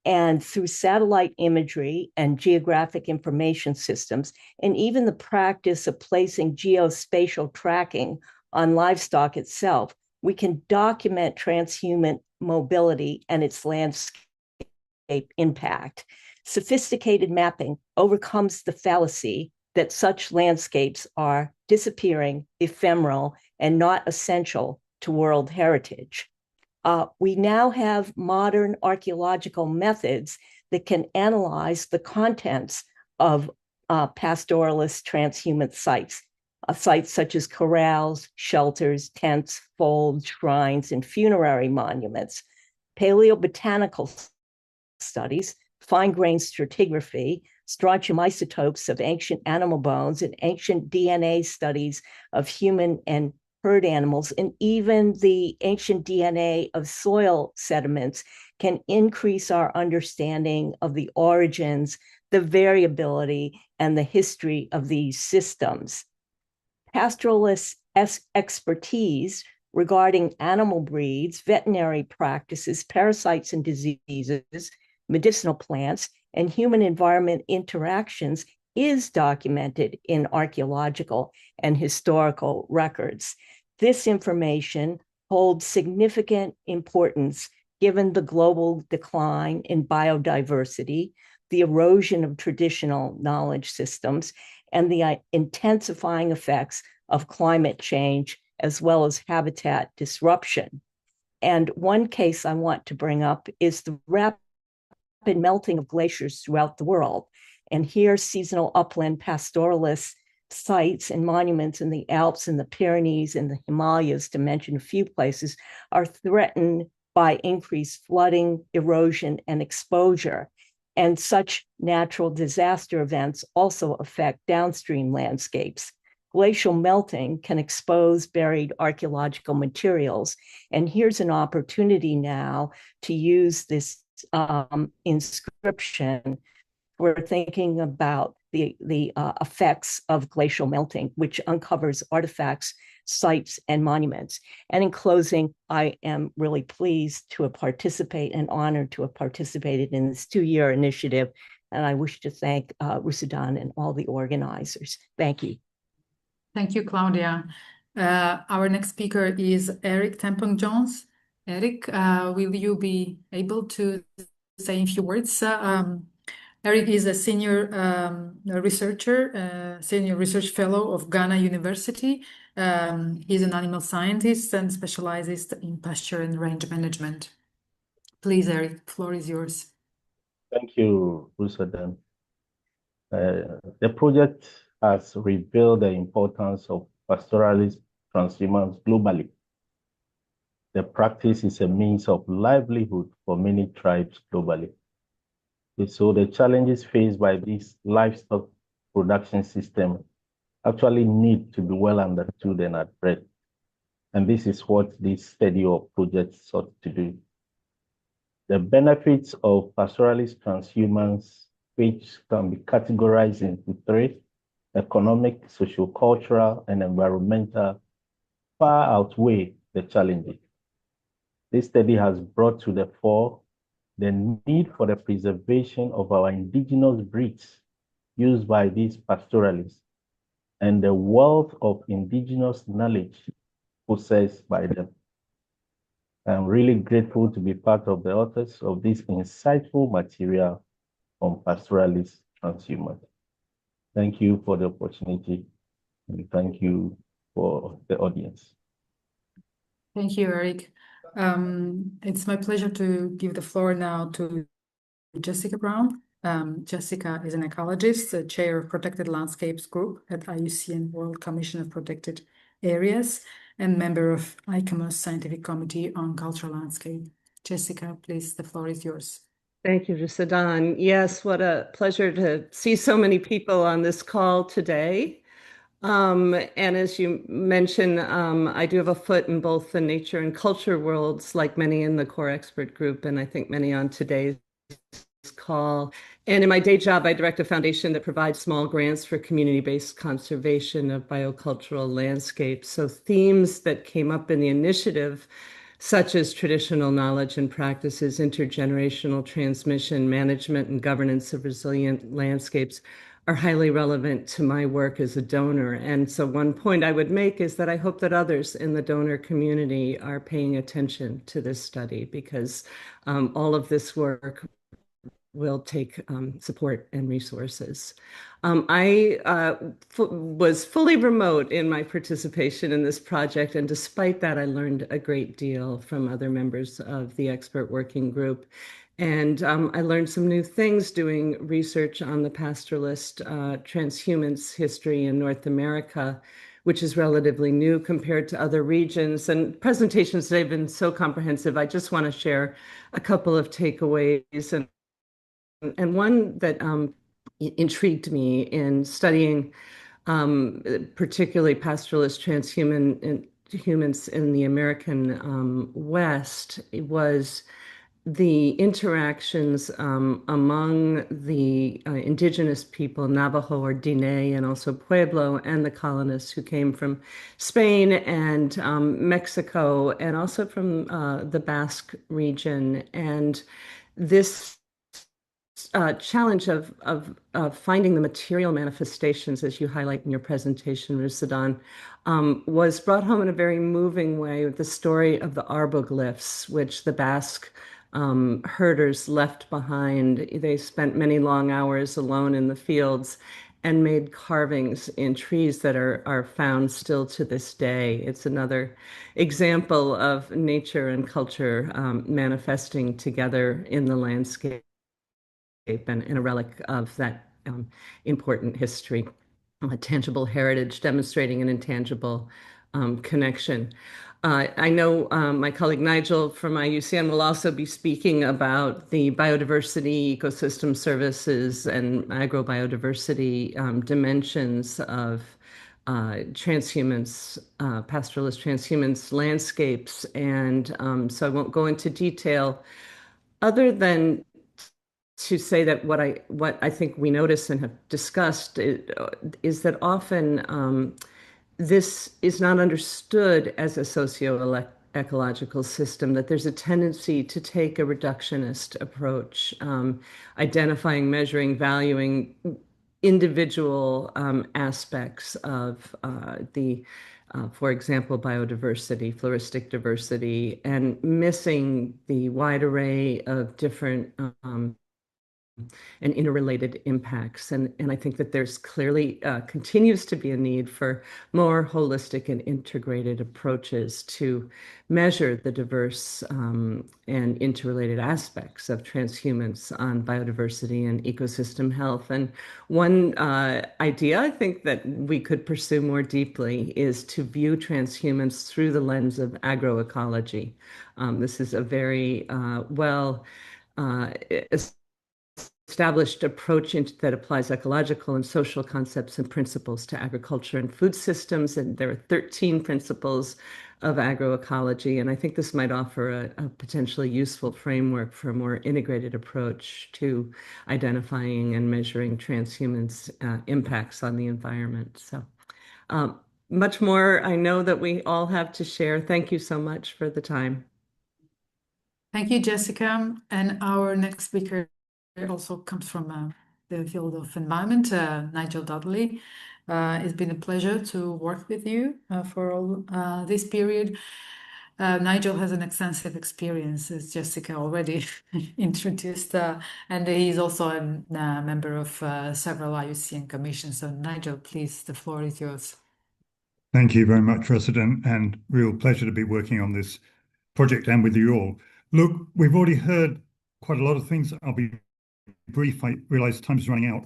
And through satellite imagery and geographic information systems, and even the practice of placing geospatial tracking on livestock itself, we can document transhuman mobility and its landscape impact. Sophisticated mapping overcomes the fallacy that such landscapes are disappearing, ephemeral, and not essential to world heritage. We now have modern archaeological methods that can analyze the contents of pastoralist transhumance sites, sites such as corrals, shelters, tents, folds, shrines, and funerary monuments. Paleobotanical studies, fine-grained stratigraphy, strontium isotopes of ancient animal bones, and ancient DNA studies of human and herd animals, and even the ancient DNA of soil sediments can increase our understanding of the origins, the variability, and the history of these systems. Pastoralist expertise regarding animal breeds, veterinary practices, parasites and diseases, medicinal plants, and human environment interactions is documented in archaeological and historical records. This information holds significant importance given the global decline in biodiversity, the erosion of traditional knowledge systems, and the intensifying effects of climate change, as well as habitat disruption. And one case I want to bring up is the rapid melting of glaciers throughout the world. And here, seasonal upland pastoralist sites and monuments in the Alps and the Pyrenees and the Himalayas, to mention a few places, are threatened by increased flooding, erosion, and exposure. And such natural disaster events also affect downstream landscapes. Glacial melting can expose buried archaeological materials. And here's an opportunity now to use this inscription. We're thinking about the effects of glacial melting, which uncovers artifacts, sites, and monuments. And in closing, I am really pleased to participate and honored to have participated in this 2-year initiative. And I wish to thank Rusudan and all the organizers. Thank you. Thank you, Claudia. Our next speaker is Eric Tempong Jones. Eric, will you be able to say a few words. Eric is a senior researcher, senior research fellow of Ghana University. He's an animal scientist and specializes in pasture and range management. Please, Eric, the floor is yours. Thank you, Rusudan. The project has revealed the importance of pastoralist transhumance globally. The practice is a means of livelihood for many tribes globally. So the challenges faced by this livestock production system actually need to be well understood and addressed. And this is what this study or project sought to do. The benefits of pastoralist transhumance, which can be categorized into three: economic, socio-cultural, and environmental, far outweigh the challenges. This study has brought to the fore the need for the preservation of our indigenous breeds used by these pastoralists and the wealth of indigenous knowledge possessed by them. I'm really grateful to be part of the authors of this insightful material on pastoralist transhumance. Thank you for the opportunity, and thank you for the audience. Thank you, Eric. It's my pleasure to give the floor now to Jessica Brown. Jessica is an ecologist, the chair of Protected Landscapes Group at IUCN World Commission of Protected Areas, and member of ICOMOS Scientific Committee on Cultural Landscape. Jessica, please, the floor is yours. Thank you, Rusudan. Yes, what a pleasure to see so many people on this call today. And as you mentioned, I do have a foot in both the nature and culture worlds, like many in the core expert group, and I think many on today's call. And in my day job, I direct a foundation that provides small grants for community-based conservation of biocultural landscapes. So themes that came up in the initiative, such as traditional knowledge and practices, intergenerational transmission, management and governance of resilient landscapes, are highly relevant to my work as a donor. And so one point I would make is that I hope that others in the donor community are paying attention to this study, because all of this work will take support and resources. I was fully remote in my participation in this project, and despite that, I learned a great deal from other members of the expert working group. And I learned some new things doing research on the pastoralist transhumance history in North America, which is relatively new compared to other regions. And presentations today have been so comprehensive. I just want to share a couple of takeaways. And one that intrigued me in studying particularly pastoralist transhumance in the American West was the interactions among the indigenous people, Navajo or Diné, and also Pueblo, and the colonists who came from Spain and Mexico, and also from the Basque region. And this challenge of finding the material manifestations, as you highlight in your presentation, Rusudan, was brought home in a very moving way with the story of the 𝗪𝗪𝗺, which the Basque herders left behind. They spent many long hours alone in the fields and made carvings in trees that are found still to this day. It's another example of nature and culture manifesting together in the landscape, and a relic of that important history, a tangible heritage demonstrating an intangible connection. I know my colleague Nigel from IUCN will also be speaking about the biodiversity, ecosystem services, and agrobiodiversity dimensions of transhumance, pastoralist transhumance landscapes. And so I won't go into detail other than to say that what I think we notice and have discussed is that often this is not understood as a socio-ecological system, that there's a tendency to take a reductionist approach, identifying, measuring, valuing individual aspects of the for example, biodiversity, floristic diversity, and missing the wide array of different and interrelated impacts. And I think that there's clearly continues to be a need for more holistic and integrated approaches to measure the diverse and interrelated aspects of transhumance on biodiversity and ecosystem health. And one idea I think that we could pursue more deeply is to view transhumance through the lens of agroecology. This is a very established approach that applies ecological and social concepts and principles to agriculture and food systems. And there are 13 principles of agroecology. And I think this might offer a potentially useful framework for a more integrated approach to identifying and measuring transhumance impacts on the environment. So much more I know that we all have to share. Thank you so much for the time. Thank you, Jessica. And our next speaker also comes from the field of environment, 𝗫𝗫𝗫𝗀𝗫. It's been a pleasure to work with you for all this period. Nigel has an extensive experience, as Jessica already introduced, and he's also a member of several IUCN commissions. So Nigel, please, the floor is yours. Thank you very much, Rusudan, and real pleasure to be working on this project and with you all. Look, we've already heard quite a lot of things. I'll be brief. I realize time's running out.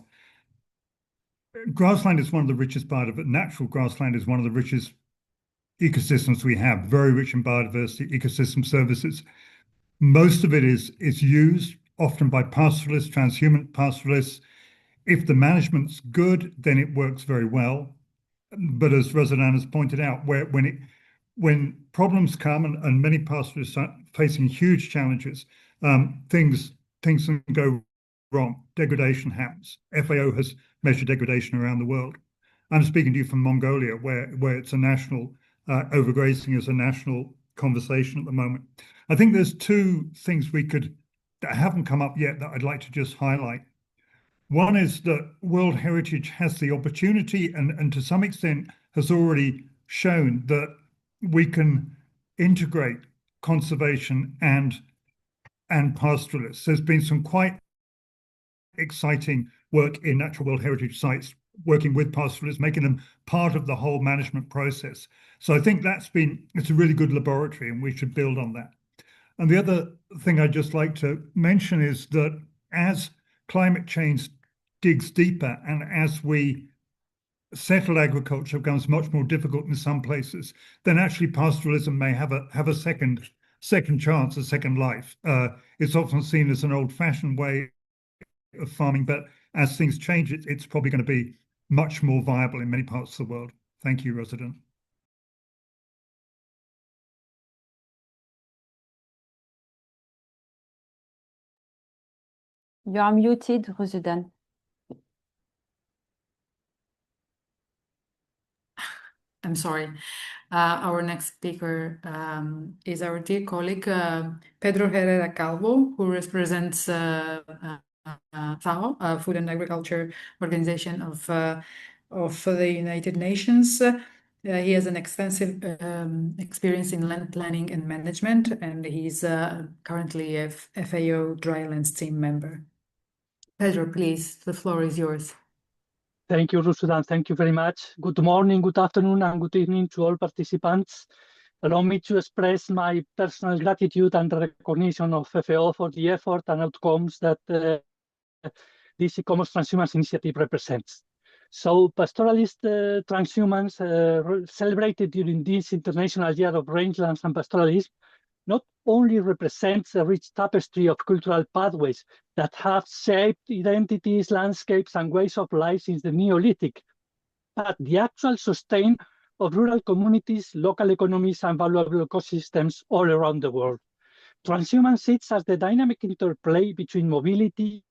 Grassland is one of the richest natural grassland is one of the richest ecosystems we have, very rich in biodiversity, ecosystem services. Most of it is used often by pastoralists, transhumant pastoralists. If the management's good, then it works very well. But as Rusudan has pointed out, when problems come and many pastoralists are facing huge challenges, things can go wrong. Degradation happens. FAO has measured degradation around the world. I'm speaking to you from Mongolia, where it's a national, overgrazing is a national conversation at the moment. I think there's two things that haven't come up yet that I'd like to just highlight. One is that World Heritage has the opportunity and to some extent has already shown that we can integrate conservation and pastoralists. There's been some quite exciting work in natural World Heritage sites, working with pastoralists, making them part of the whole management process. So I think it's a really good laboratory and we should build on that. And the other thing I'd just like to mention is that as climate change digs deeper and as we settled agriculture becomes much more difficult in some places, then actually pastoralism may have a second chance, a second life. It's often seen as an old-fashioned way of farming, but as things change, it's probably going to be much more viable in many parts of the world. Thank you, Rusudan. You are muted, Rusudan. I'm sorry. Our next speaker is our dear colleague, Pedro Herrera Calvo, who represents FAO, Food and Agriculture Organization of the United Nations. He has an extensive experience in land planning and management, and he's currently a FAO Drylands team member. Pedro, please, the floor is yours. Thank you, Rusudan. Thank you very much. Good morning, good afternoon, and good evening to all participants. Allow me to express my personal gratitude and recognition of FAO for the effort and outcomes that this ICOMOS Transhumance initiative represents. So, Pastoralist Transhumance celebrated during this International Year of Rangelands and Pastoralism not only represents a rich tapestry of cultural pathways that have shaped identities, landscapes, and ways of life since the Neolithic, but the actual sustain of rural communities, local economies, and valuable ecosystems all around the world. Transhumance sits as the dynamic interplay between mobility,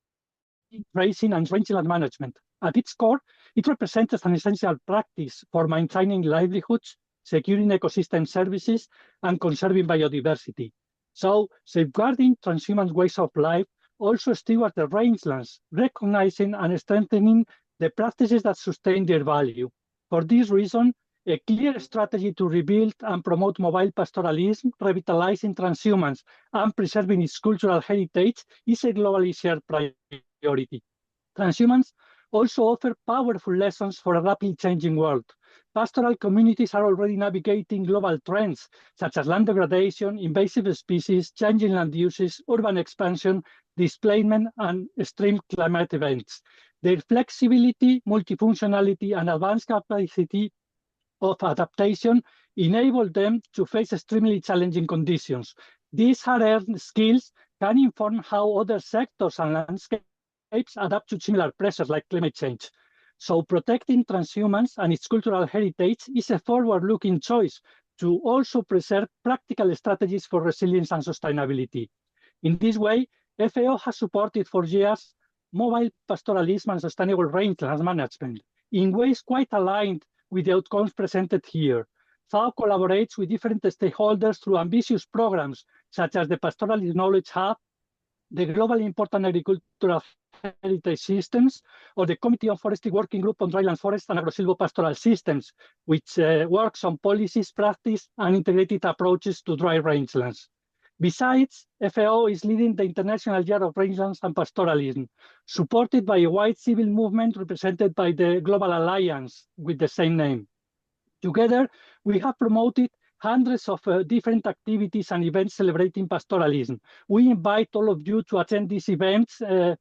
grazing, and rangeland management. At its core, it represents an essential practice for maintaining livelihoods, securing ecosystem services, and conserving biodiversity. So, safeguarding transhumance ways of life also stewards the rangelands, recognizing and strengthening the practices that sustain their value. For this reason, a clear strategy to rebuild and promote mobile pastoralism, revitalizing transhumance and preserving its cultural heritage is a globally shared priority. Transhumance also offers powerful lessons for a rapidly changing world. Pastoral communities are already navigating global trends, such as land degradation, invasive species, changing land uses, urban expansion, displacement, and extreme climate events. Their flexibility, multifunctionality, and advanced capacity of adaptation enable them to face extremely challenging conditions. These hard-earned skills can inform how other sectors and landscapes adapt to similar pressures like climate change. So protecting transhumance and its cultural heritage is a forward-looking choice to also preserve practical strategies for resilience and sustainability. In this way, FAO has supported for years mobile pastoralism and sustainable rangelands management in ways quite aligned with the outcomes presented here. FAO collaborates with different stakeholders through ambitious programs such as the Pastoralist Knowledge Hub, the globally important agricultural heritage systems, or the Committee on Forestry Working Group on Dryland Forest and Agro-Silvopastoral Systems, which works on policies, practice, and integrated approaches to dry rangelands. Besides, FAO is leading the International Year of Rangelands and Pastoralism, supported by a wide civil movement represented by the Global Alliance with the same name. Together, we have promoted hundreds of different activities and events celebrating pastoralism. We invite all of you to attend these events, and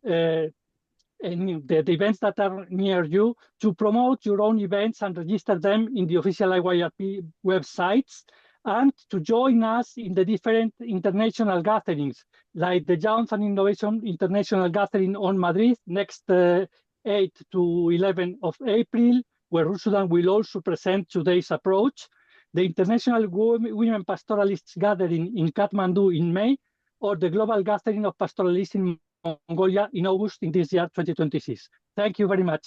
the events that are near you, to promote your own events and register them in the official IYRP websites, and to join us in the different international gatherings, like the Youth and Innovation International Gathering on Madrid next 8 to 11 of April, where Rusudan will also present today's approach, the International Women Pastoralists Gathering in Kathmandu in May, or the Global Gathering of Pastoralists in Mongolia in August in this year, 2026. Thank you very much.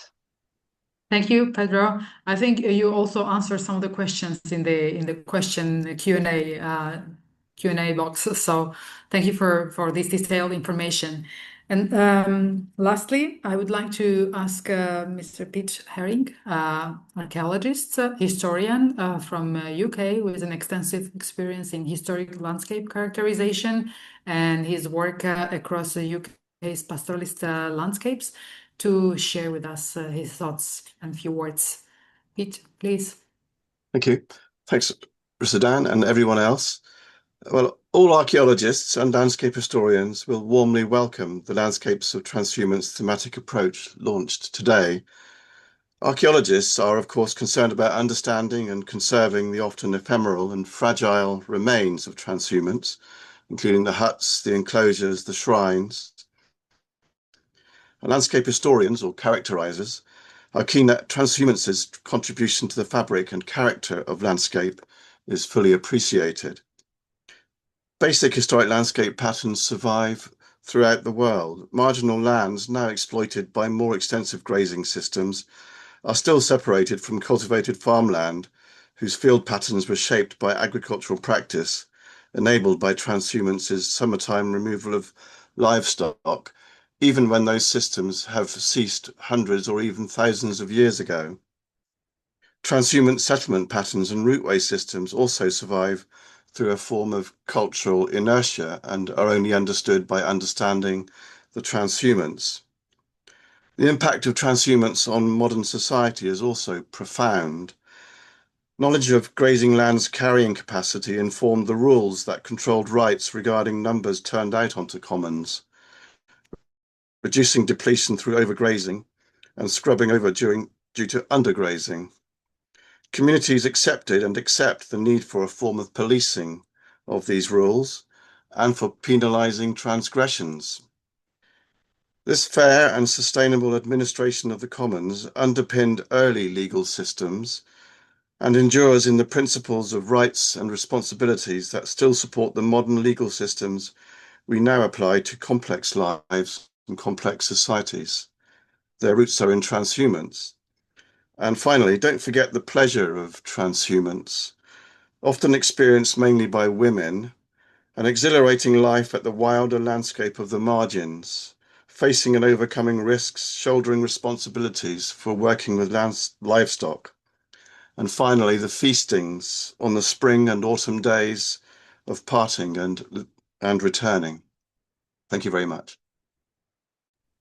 Thank you, Pedro. I think you also answered some of the questions in the question Q&A box. So thank you for this detailed information. And lastly, I would like to ask Mr. Pete Herring, archaeologist, historian from UK with an extensive experience in historic landscape characterization and his work across the UK's pastoralist landscapes, to share with us his thoughts and few words. Pete, please. Thank you. Thanks, Rusudan and everyone else. Well, all archaeologists and landscape historians will warmly welcome the Landscapes of Transhumance Thematic Approach launched today. Archaeologists are, of course, concerned about understanding and conserving the often ephemeral and fragile remains of transhumance, including the huts, the enclosures, the shrines. Landscape historians, or characterizers, are keen that transhumance's contribution to the fabric and character of landscape is fully appreciated. Basic historic landscape patterns survive throughout the world. Marginal lands, now exploited by more extensive grazing systems, are still separated from cultivated farmland, whose field patterns were shaped by agricultural practice, enabled by transhumance's summertime removal of livestock, even when those systems have ceased hundreds or even thousands of years ago. Transhumant settlement patterns and routeway systems also survive through a form of cultural inertia and are only understood by understanding the transhumance. The impact of transhumance on modern society is also profound. Knowledge of grazing land's carrying capacity informed the rules that controlled rights regarding numbers turned out onto commons, reducing depletion through overgrazing and scrubbing over due to undergrazing. Communities accepted and accept the need for a form of policing of these rules and for penalizing transgressions. This fair and sustainable administration of the commons underpinned early legal systems and endures in the principles of rights and responsibilities that still support the modern legal systems we now apply to complex lives and complex societies. Their roots are in transhumance. And finally, don't forget the pleasure of transhumance, often experienced mainly by women, an exhilarating life at the wilder landscape of the margins, facing and overcoming risks, shouldering responsibilities for working with livestock. and finally the feastings on the spring and autumn days of parting and returning. Thank you very much.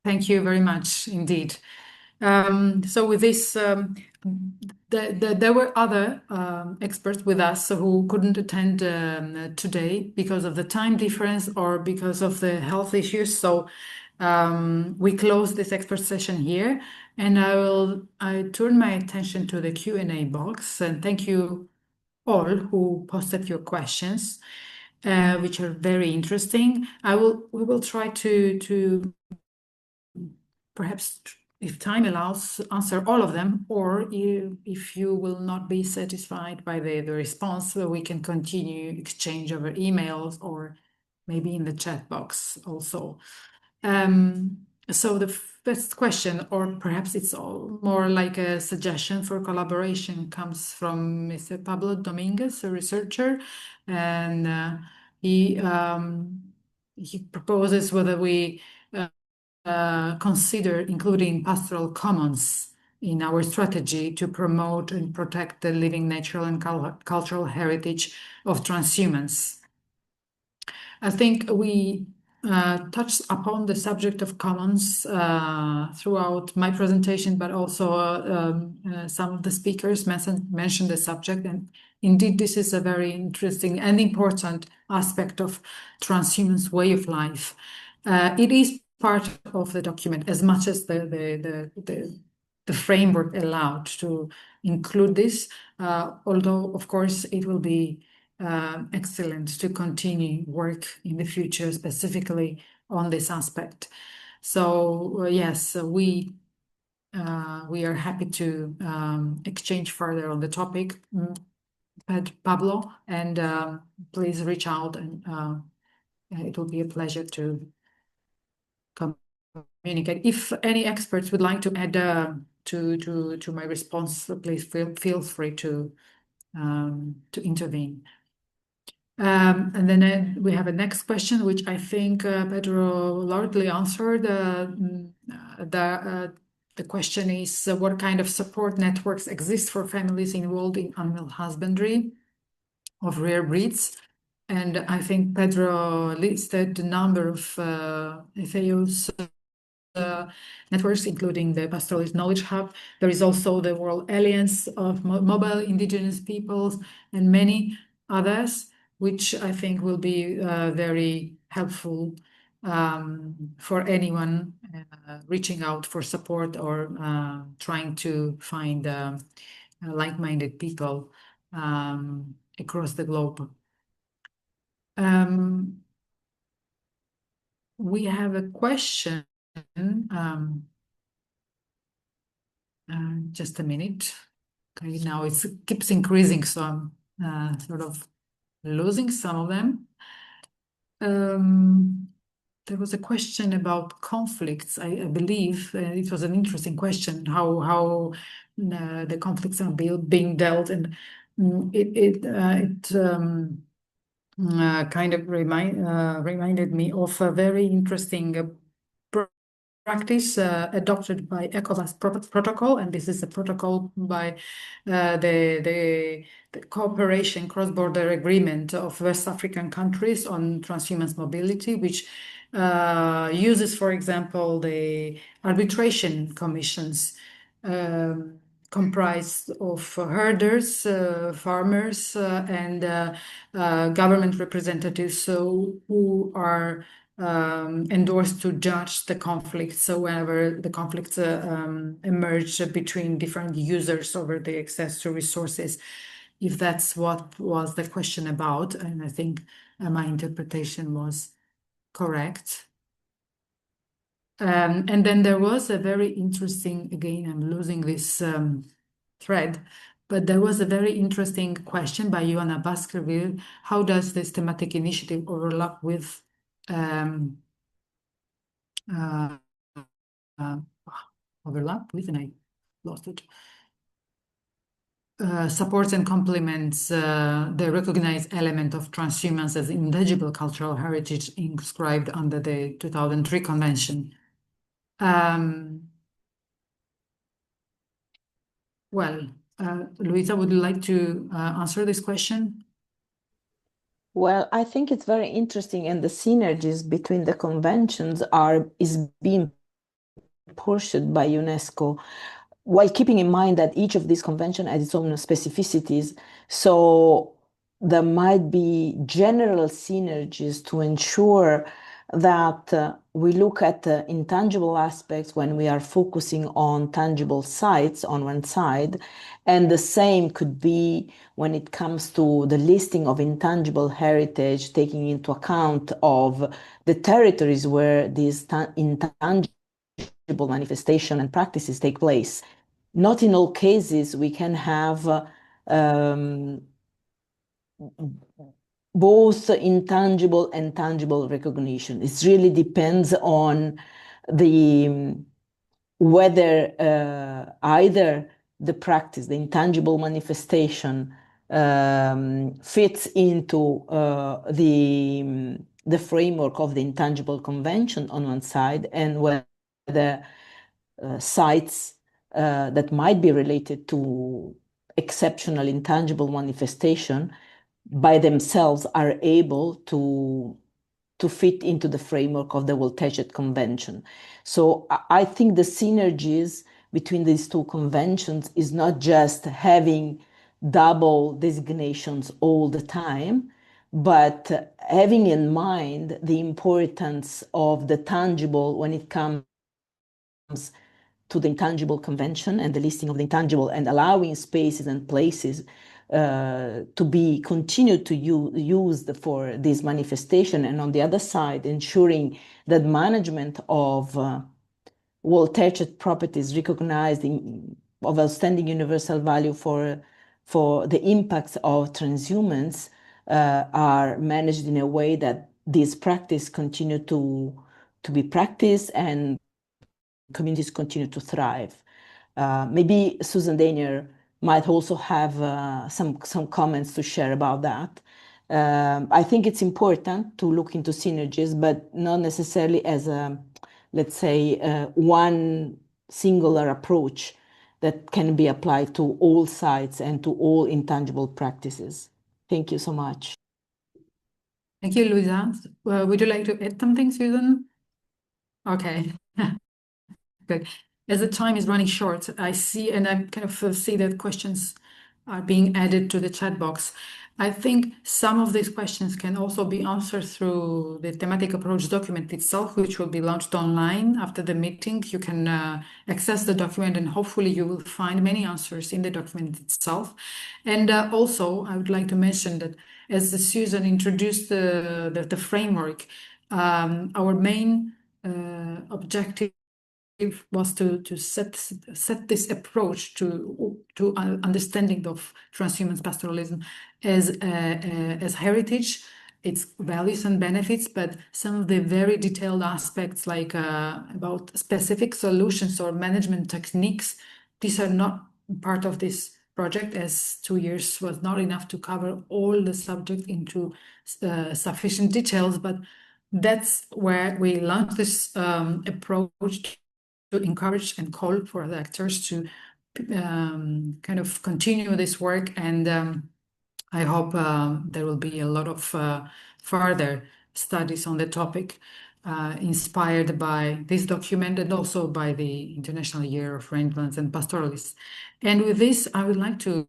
Thank you very much indeed. So with this, there were other experts with us who couldn't attend today because of the time difference or because of the health issues. So we close this expert session here, and I turn my attention to the Q&A box, and thank you all who posted your questions, which are very interesting. We will try to perhaps, if time allows, answer all of them, or if you will not be satisfied by the response, we can continue exchange over emails or maybe in the chat box also. So the first question, or perhaps it's more like a suggestion for collaboration, comes from Mr. Pablo Dominguez, a researcher, and he proposes whether we consider including pastoral commons in our strategy to promote and protect the living natural and cultural heritage of transhumance. I think we touched upon the subject of commons throughout my presentation, but also some of the speakers mentioned the subject, and indeed this is a very interesting and important aspect of transhumance way of life. It is part of the document as much as the framework allowed to include this, although of course it will be excellent to continue work in the future specifically on this aspect. So yes, we are happy to exchange further on the topic, Pablo, and please reach out, and it will be a pleasure to communicate. If any experts would like to add to my response, please feel free to intervene. And then we have a next question, which I think Pedro largely answered. The question is, what kind of support networks exist for families involved in animal husbandry of rare breeds? And I think Pedro listed the number of FAO's networks, including the Pastoralist Knowledge Hub. There is also the World Alliance of Mobile Indigenous Peoples and many others, which I think will be very helpful for anyone reaching out for support or trying to find like-minded people across the globe. We have a question. Just a minute. Okay, now it keeps increasing, so I'm sort of losing some of them. There was a question about conflicts. I believe it was an interesting question, how the conflicts are being dealt, and it kind of reminded me of a very interesting practice adopted by ECOWAS protocol, and this is a protocol by the cooperation cross-border agreement of West African countries on transhumance mobility, which uses, for example, the arbitration commissions comprised of herders, farmers, and government representatives, who are endorsed to judge the conflict. So whenever the conflicts emerge between different users over the access to resources, if that's what was the question about, and I think my interpretation was correct. And then there was a very interesting, again, I'm losing this thread, but there was a very interesting question by Ioana Baskerville. How does this thematic initiative overlap with and I lost it. Supports and complements the recognized element of transhumance as intangible cultural heritage inscribed under the 2003 convention. Well, Luisa, would you like to answer this question? Well, I think it's very interesting, and the synergies between the conventions is being pursued by UNESCO, while keeping in mind that each of these conventions has its own specificities. So there might be general synergies to ensure that we look at intangible aspects when we are focusing on tangible sites on one side, and the same could be when it comes to the listing of intangible heritage, taking into account of the territories where these intangible manifestation and practices take place. Not in all cases we can have both intangible and tangible recognition. It really depends on whether either the practice, the intangible manifestation, fits into the framework of the intangible convention on one side, and whether sites that might be related to exceptional intangible manifestation by themselves are able to fit into the framework of the World Heritage Convention. So I think the synergies between these two conventions is not just having double designations all the time, but having in mind the importance of the tangible when it comes to the intangible convention and the listing of the intangible, and allowing spaces and places to be continued to used for this manifestation, and on the other side ensuring that management of World Heritage properties recognized of outstanding universal value for the impacts of transhumance are managed in a way that this practice continue to be practiced and communities continue to thrive. Maybe Susan Danier might also have some comments to share about that. I think it's important to look into synergies, but not necessarily as a, let's say, one singular approach that can be applied to all sites and to all intangible practices. Thank you so much. Thank you, Luisa. Would you like to add something, Susan? Okay. Good. As the time is running short, I see, and I kind of see that questions are being added to the chat box. I think some of these questions can also be answered through the thematic approach document itself, which will be launched online after the meeting. You can access the document, and hopefully you will find many answers in the document itself. And also, I would like to mention that as Susan introduced the framework, our main objective was to set this approach to understanding of transhumance pastoralism as heritage, its values and benefits, but some of the very detailed aspects like about specific solutions or management techniques, these are not part of this project, as 2 years was not enough to cover all the subject into sufficient details. But that's where we launched this approach to encourage and call for the actors to kind of continue this work. And I hope there will be a lot of further studies on the topic inspired by this document and also by the International Year of Rangelands and Pastoralists. And with this, I would like to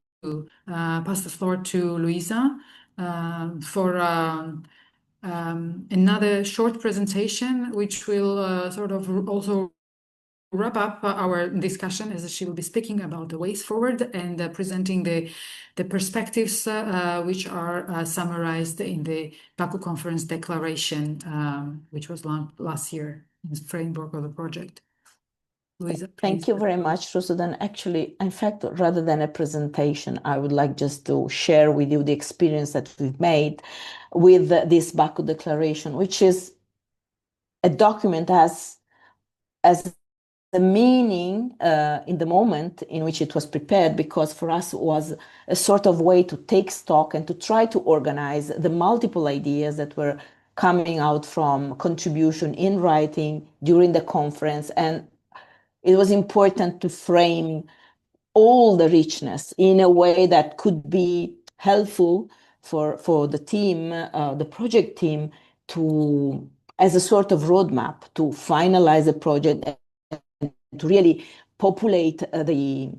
pass the floor to Luisa for another short presentation, which will sort of also wrap up our discussion, as she will be speaking about the ways forward and presenting the perspectives which are summarized in the Baku Conference Declaration, which was launched last year in the framework of the project. Luisa, thank you very much, Rusudan. Actually, in fact, rather than a presentation, I would like just to share with you the experience that we've made with this Baku Declaration, which is a document as the meaning in the moment in which it was prepared, because for us it was a sort of way to take stock and to try to organize the multiple ideas that were coming out from contribution in writing during the conference. And it was important to frame all the richness in a way that could be helpful for the team, the project team, to as a sort of roadmap to finalize the project and to really populate the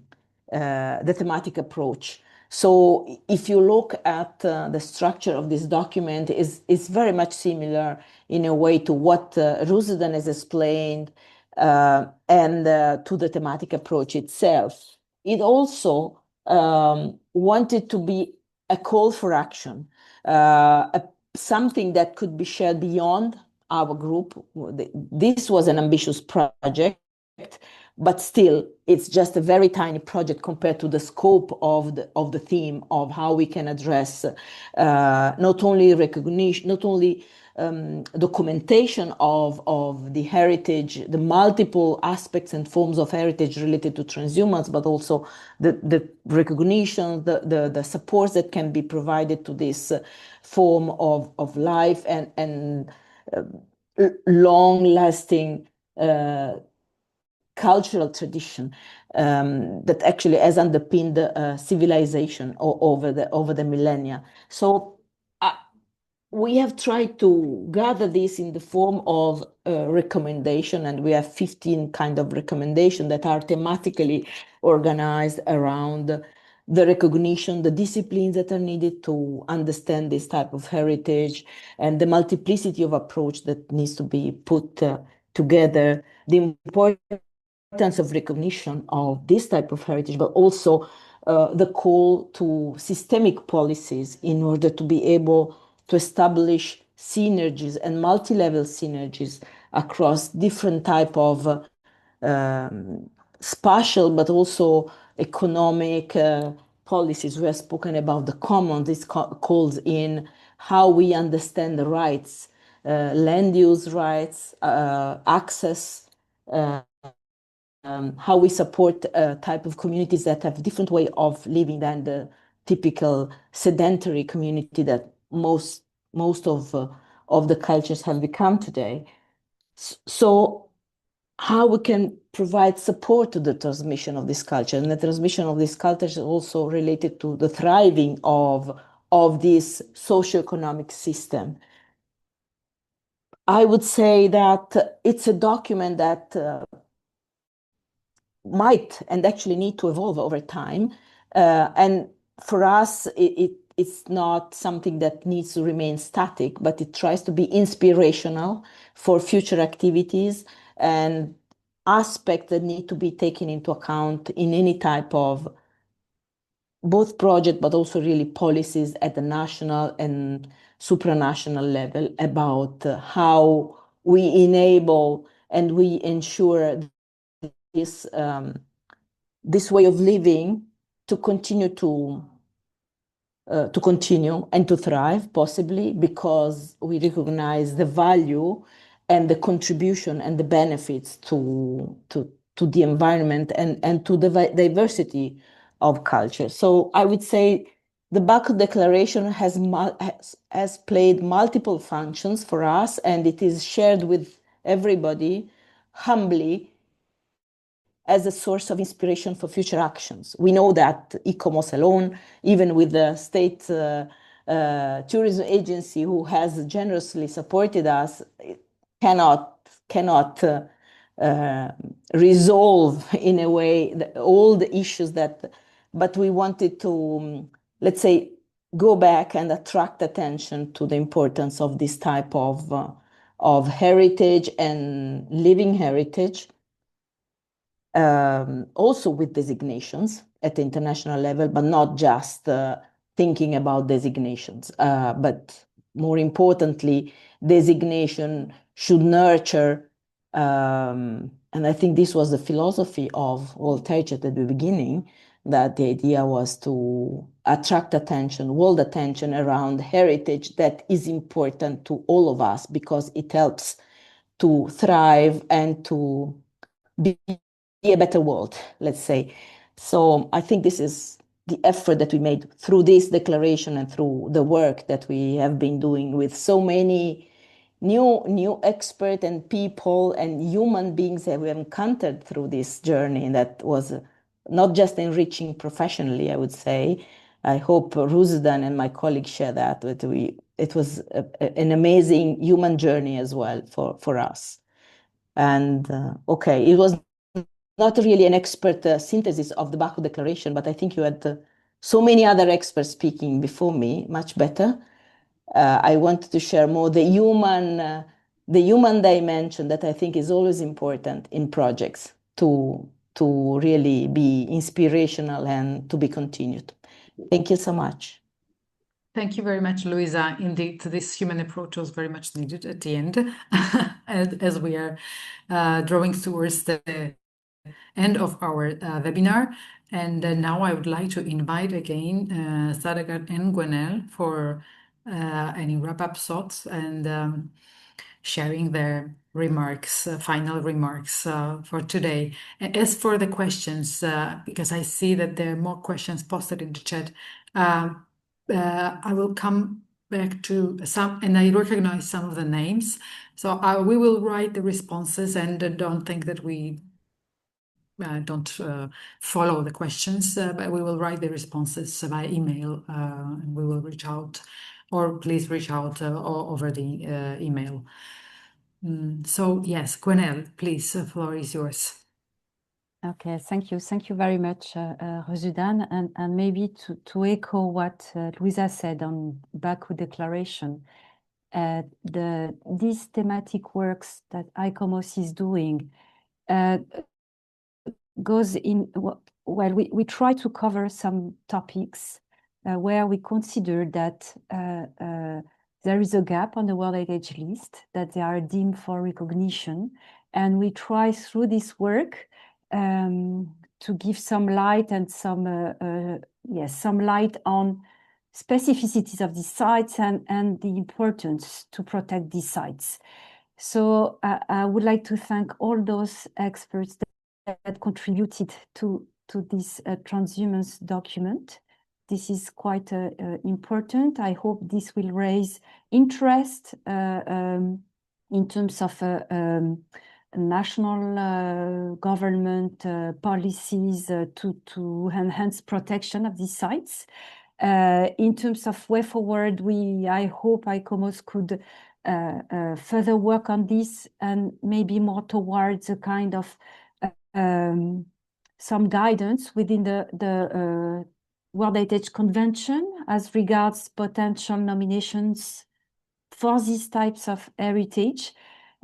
thematic approach. So if you look at the structure of this document, is very much similar in a way to what Rusudan has explained and to the thematic approach itself. It also wanted to be a call for action, something that could be shared beyond our group. This was an ambitious project, but still, it's just a very tiny project compared to the scope of the theme of how we can address not only recognition, not only documentation of the heritage, the multiple aspects and forms of heritage related to transhumance, but also the recognition, the supports that can be provided to this form of life and long-lasting cultural tradition that actually has underpinned civilization over the millennia. So we have tried to gather this in the form of recommendation, and we have 15 kind of recommendations that are thematically organized around the recognition, the disciplines that are needed to understand this type of heritage, and the multiplicity of approach that needs to be put together, the importance of recognition of this type of heritage, but also the call to systemic policies in order to be able to establish synergies and multi-level synergies across different type of spatial, but also economic policies. We have spoken about the commons. This calls in how we understand the rights, land use rights, access, how we support type of communities that have different way of living than the typical sedentary community that most of the cultures have become today. So how we can provide support to the transmission of this culture, and the transmission of this culture is also related to the thriving of this socioeconomic system. I would say that it's a document that might and actually need to evolve over time. And for us, it's not something that needs to remain static, but it tries to be inspirational for future activities and aspects that need to be taken into account in any type of both project, but also really policies at the national and supranational level about how we enable and we ensure this way of living to continue and to thrive, possibly because we recognize the value and the contribution and the benefits to the environment and to the diversity of culture. So I would say the Baku Declaration has played multiple functions for us, and it is shared with everybody humbly as a source of inspiration for future actions. We know that ICOMOS alone, even with the state tourism agency who has generously supported us, cannot resolve in a way all the issues but we wanted to, let's say, go back and attract attention to the importance of this type of heritage and living heritage. Also with designations at the international level, but not just thinking about designations, but more importantly, designation should nurture, and I think this was the philosophy of 𝗿𝗀𝗁𝗁 at the beginning, that the idea was to attract attention, world attention around heritage that is important to all of us because it helps to thrive and to be a better world, let's say. So I think this is the effort that we made through this declaration and through the work that we have been doing with so many new experts and people and human beings that we have encountered through this journey that was not just enriching professionally, I would say. I hope Rusudan and my colleagues share that it was an amazing human journey as well for us. And okay, it was not really an expert synthesis of the Baku Declaration, but I think you had so many other experts speaking before me, much better. I wanted to share more the human dimension that I think is always important in projects to really be inspirational and to be continued. Thank you so much. Thank you very much, Luisa. Indeed, this human approach was very much needed at the end, as we are drawing towards the end of our webinar. And now I would like to invite again Sadagat and Gwenaëlle for any wrap-up thoughts and sharing their remarks, final remarks for today. And as for the questions, because I see that there are more questions posted in the chat, I will come back to some, and I recognize some of the names. So we will write the responses, and don't think that we don't follow the questions, but we will write the responses by email, and we will reach out, or please reach out over the email. So yes, Gwenaëlle, please, the floor is yours. Okay, thank you. Thank you very much, Rusudan. And maybe to echo what Luisa said on Baku Declaration, these thematic works that ICOMOS is doing goes in, well, we try to cover some topics where we consider that there is a gap on the World Heritage List, that they are deemed for recognition. And we try through this work to give some light and some light on specificities of these sites and the importance to protect these sites. So I would like to thank all those experts that contributed to this transhumance document. This is quite important. I hope this will raise interest in terms of national government policies to enhance protection of these sites. In terms of way forward, I hope ICOMOS could further work on this and maybe more towards a kind of some guidance within the World Heritage Convention as regards potential nominations for these types of heritage.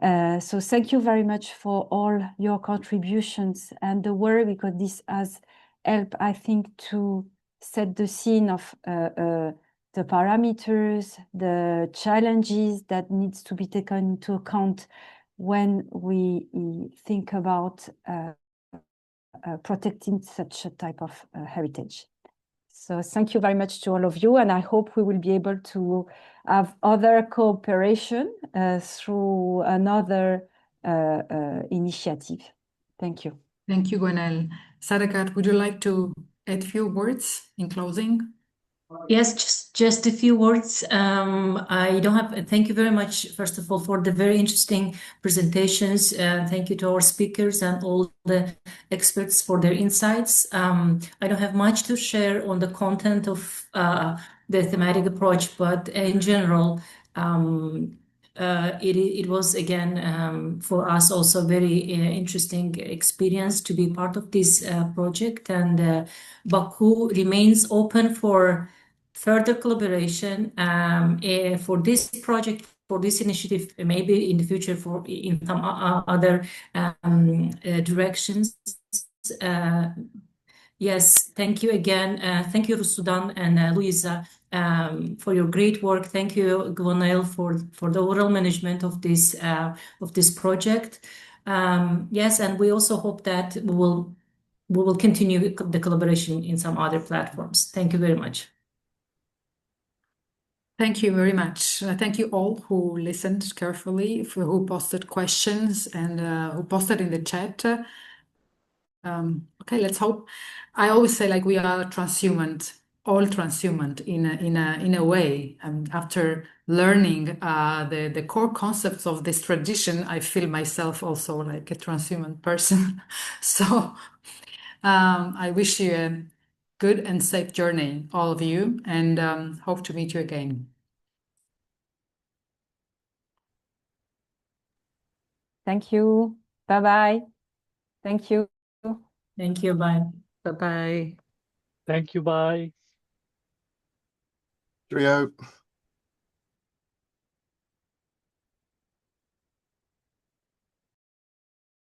So thank you very much for all your contributions and the work, because this has helped, I think, to set the scene of the parameters, the challenges that needs to be taken into account when we think about protecting such a type of heritage. So thank you very much to all of you, and I hope we will be able to have other cooperation through another initiative. Thank you. Thank you, Gwenaëlle. Sadagat, would you like to add a few words in closing? Yes, just a few words. I don't have. Thank you very much, first of all, for the very interesting presentations. Thank you to our speakers and all the experts for their insights. I don't have much to share on the content of the thematic approach, but in general, it was again for us also very interesting experience to be part of this project, and Baku remains open for further collaboration for this project, for this initiative, maybe in the future for in some other directions. Yes, thank you again. Thank you, Rusudan and Luisa, for your great work. Thank you, Gwenaëlle, for the overall management of this project. Yes, and we also hope that we will continue the collaboration in some other platforms. Thank you very much. Thank you very much. Thank you all who listened carefully, who posted questions and who posted in the chat. Okay, let's hope. I always say, like, we are transhumant, all transhumant in a way. After learning the core concepts of this tradition, I feel myself also like a transhumant person. So I wish you a good and safe journey, all of you, and hope to meet you again. Thank you. Bye-bye. Thank you. Thank you. Bye. Bye-bye. Thank you. Bye. Cheerio.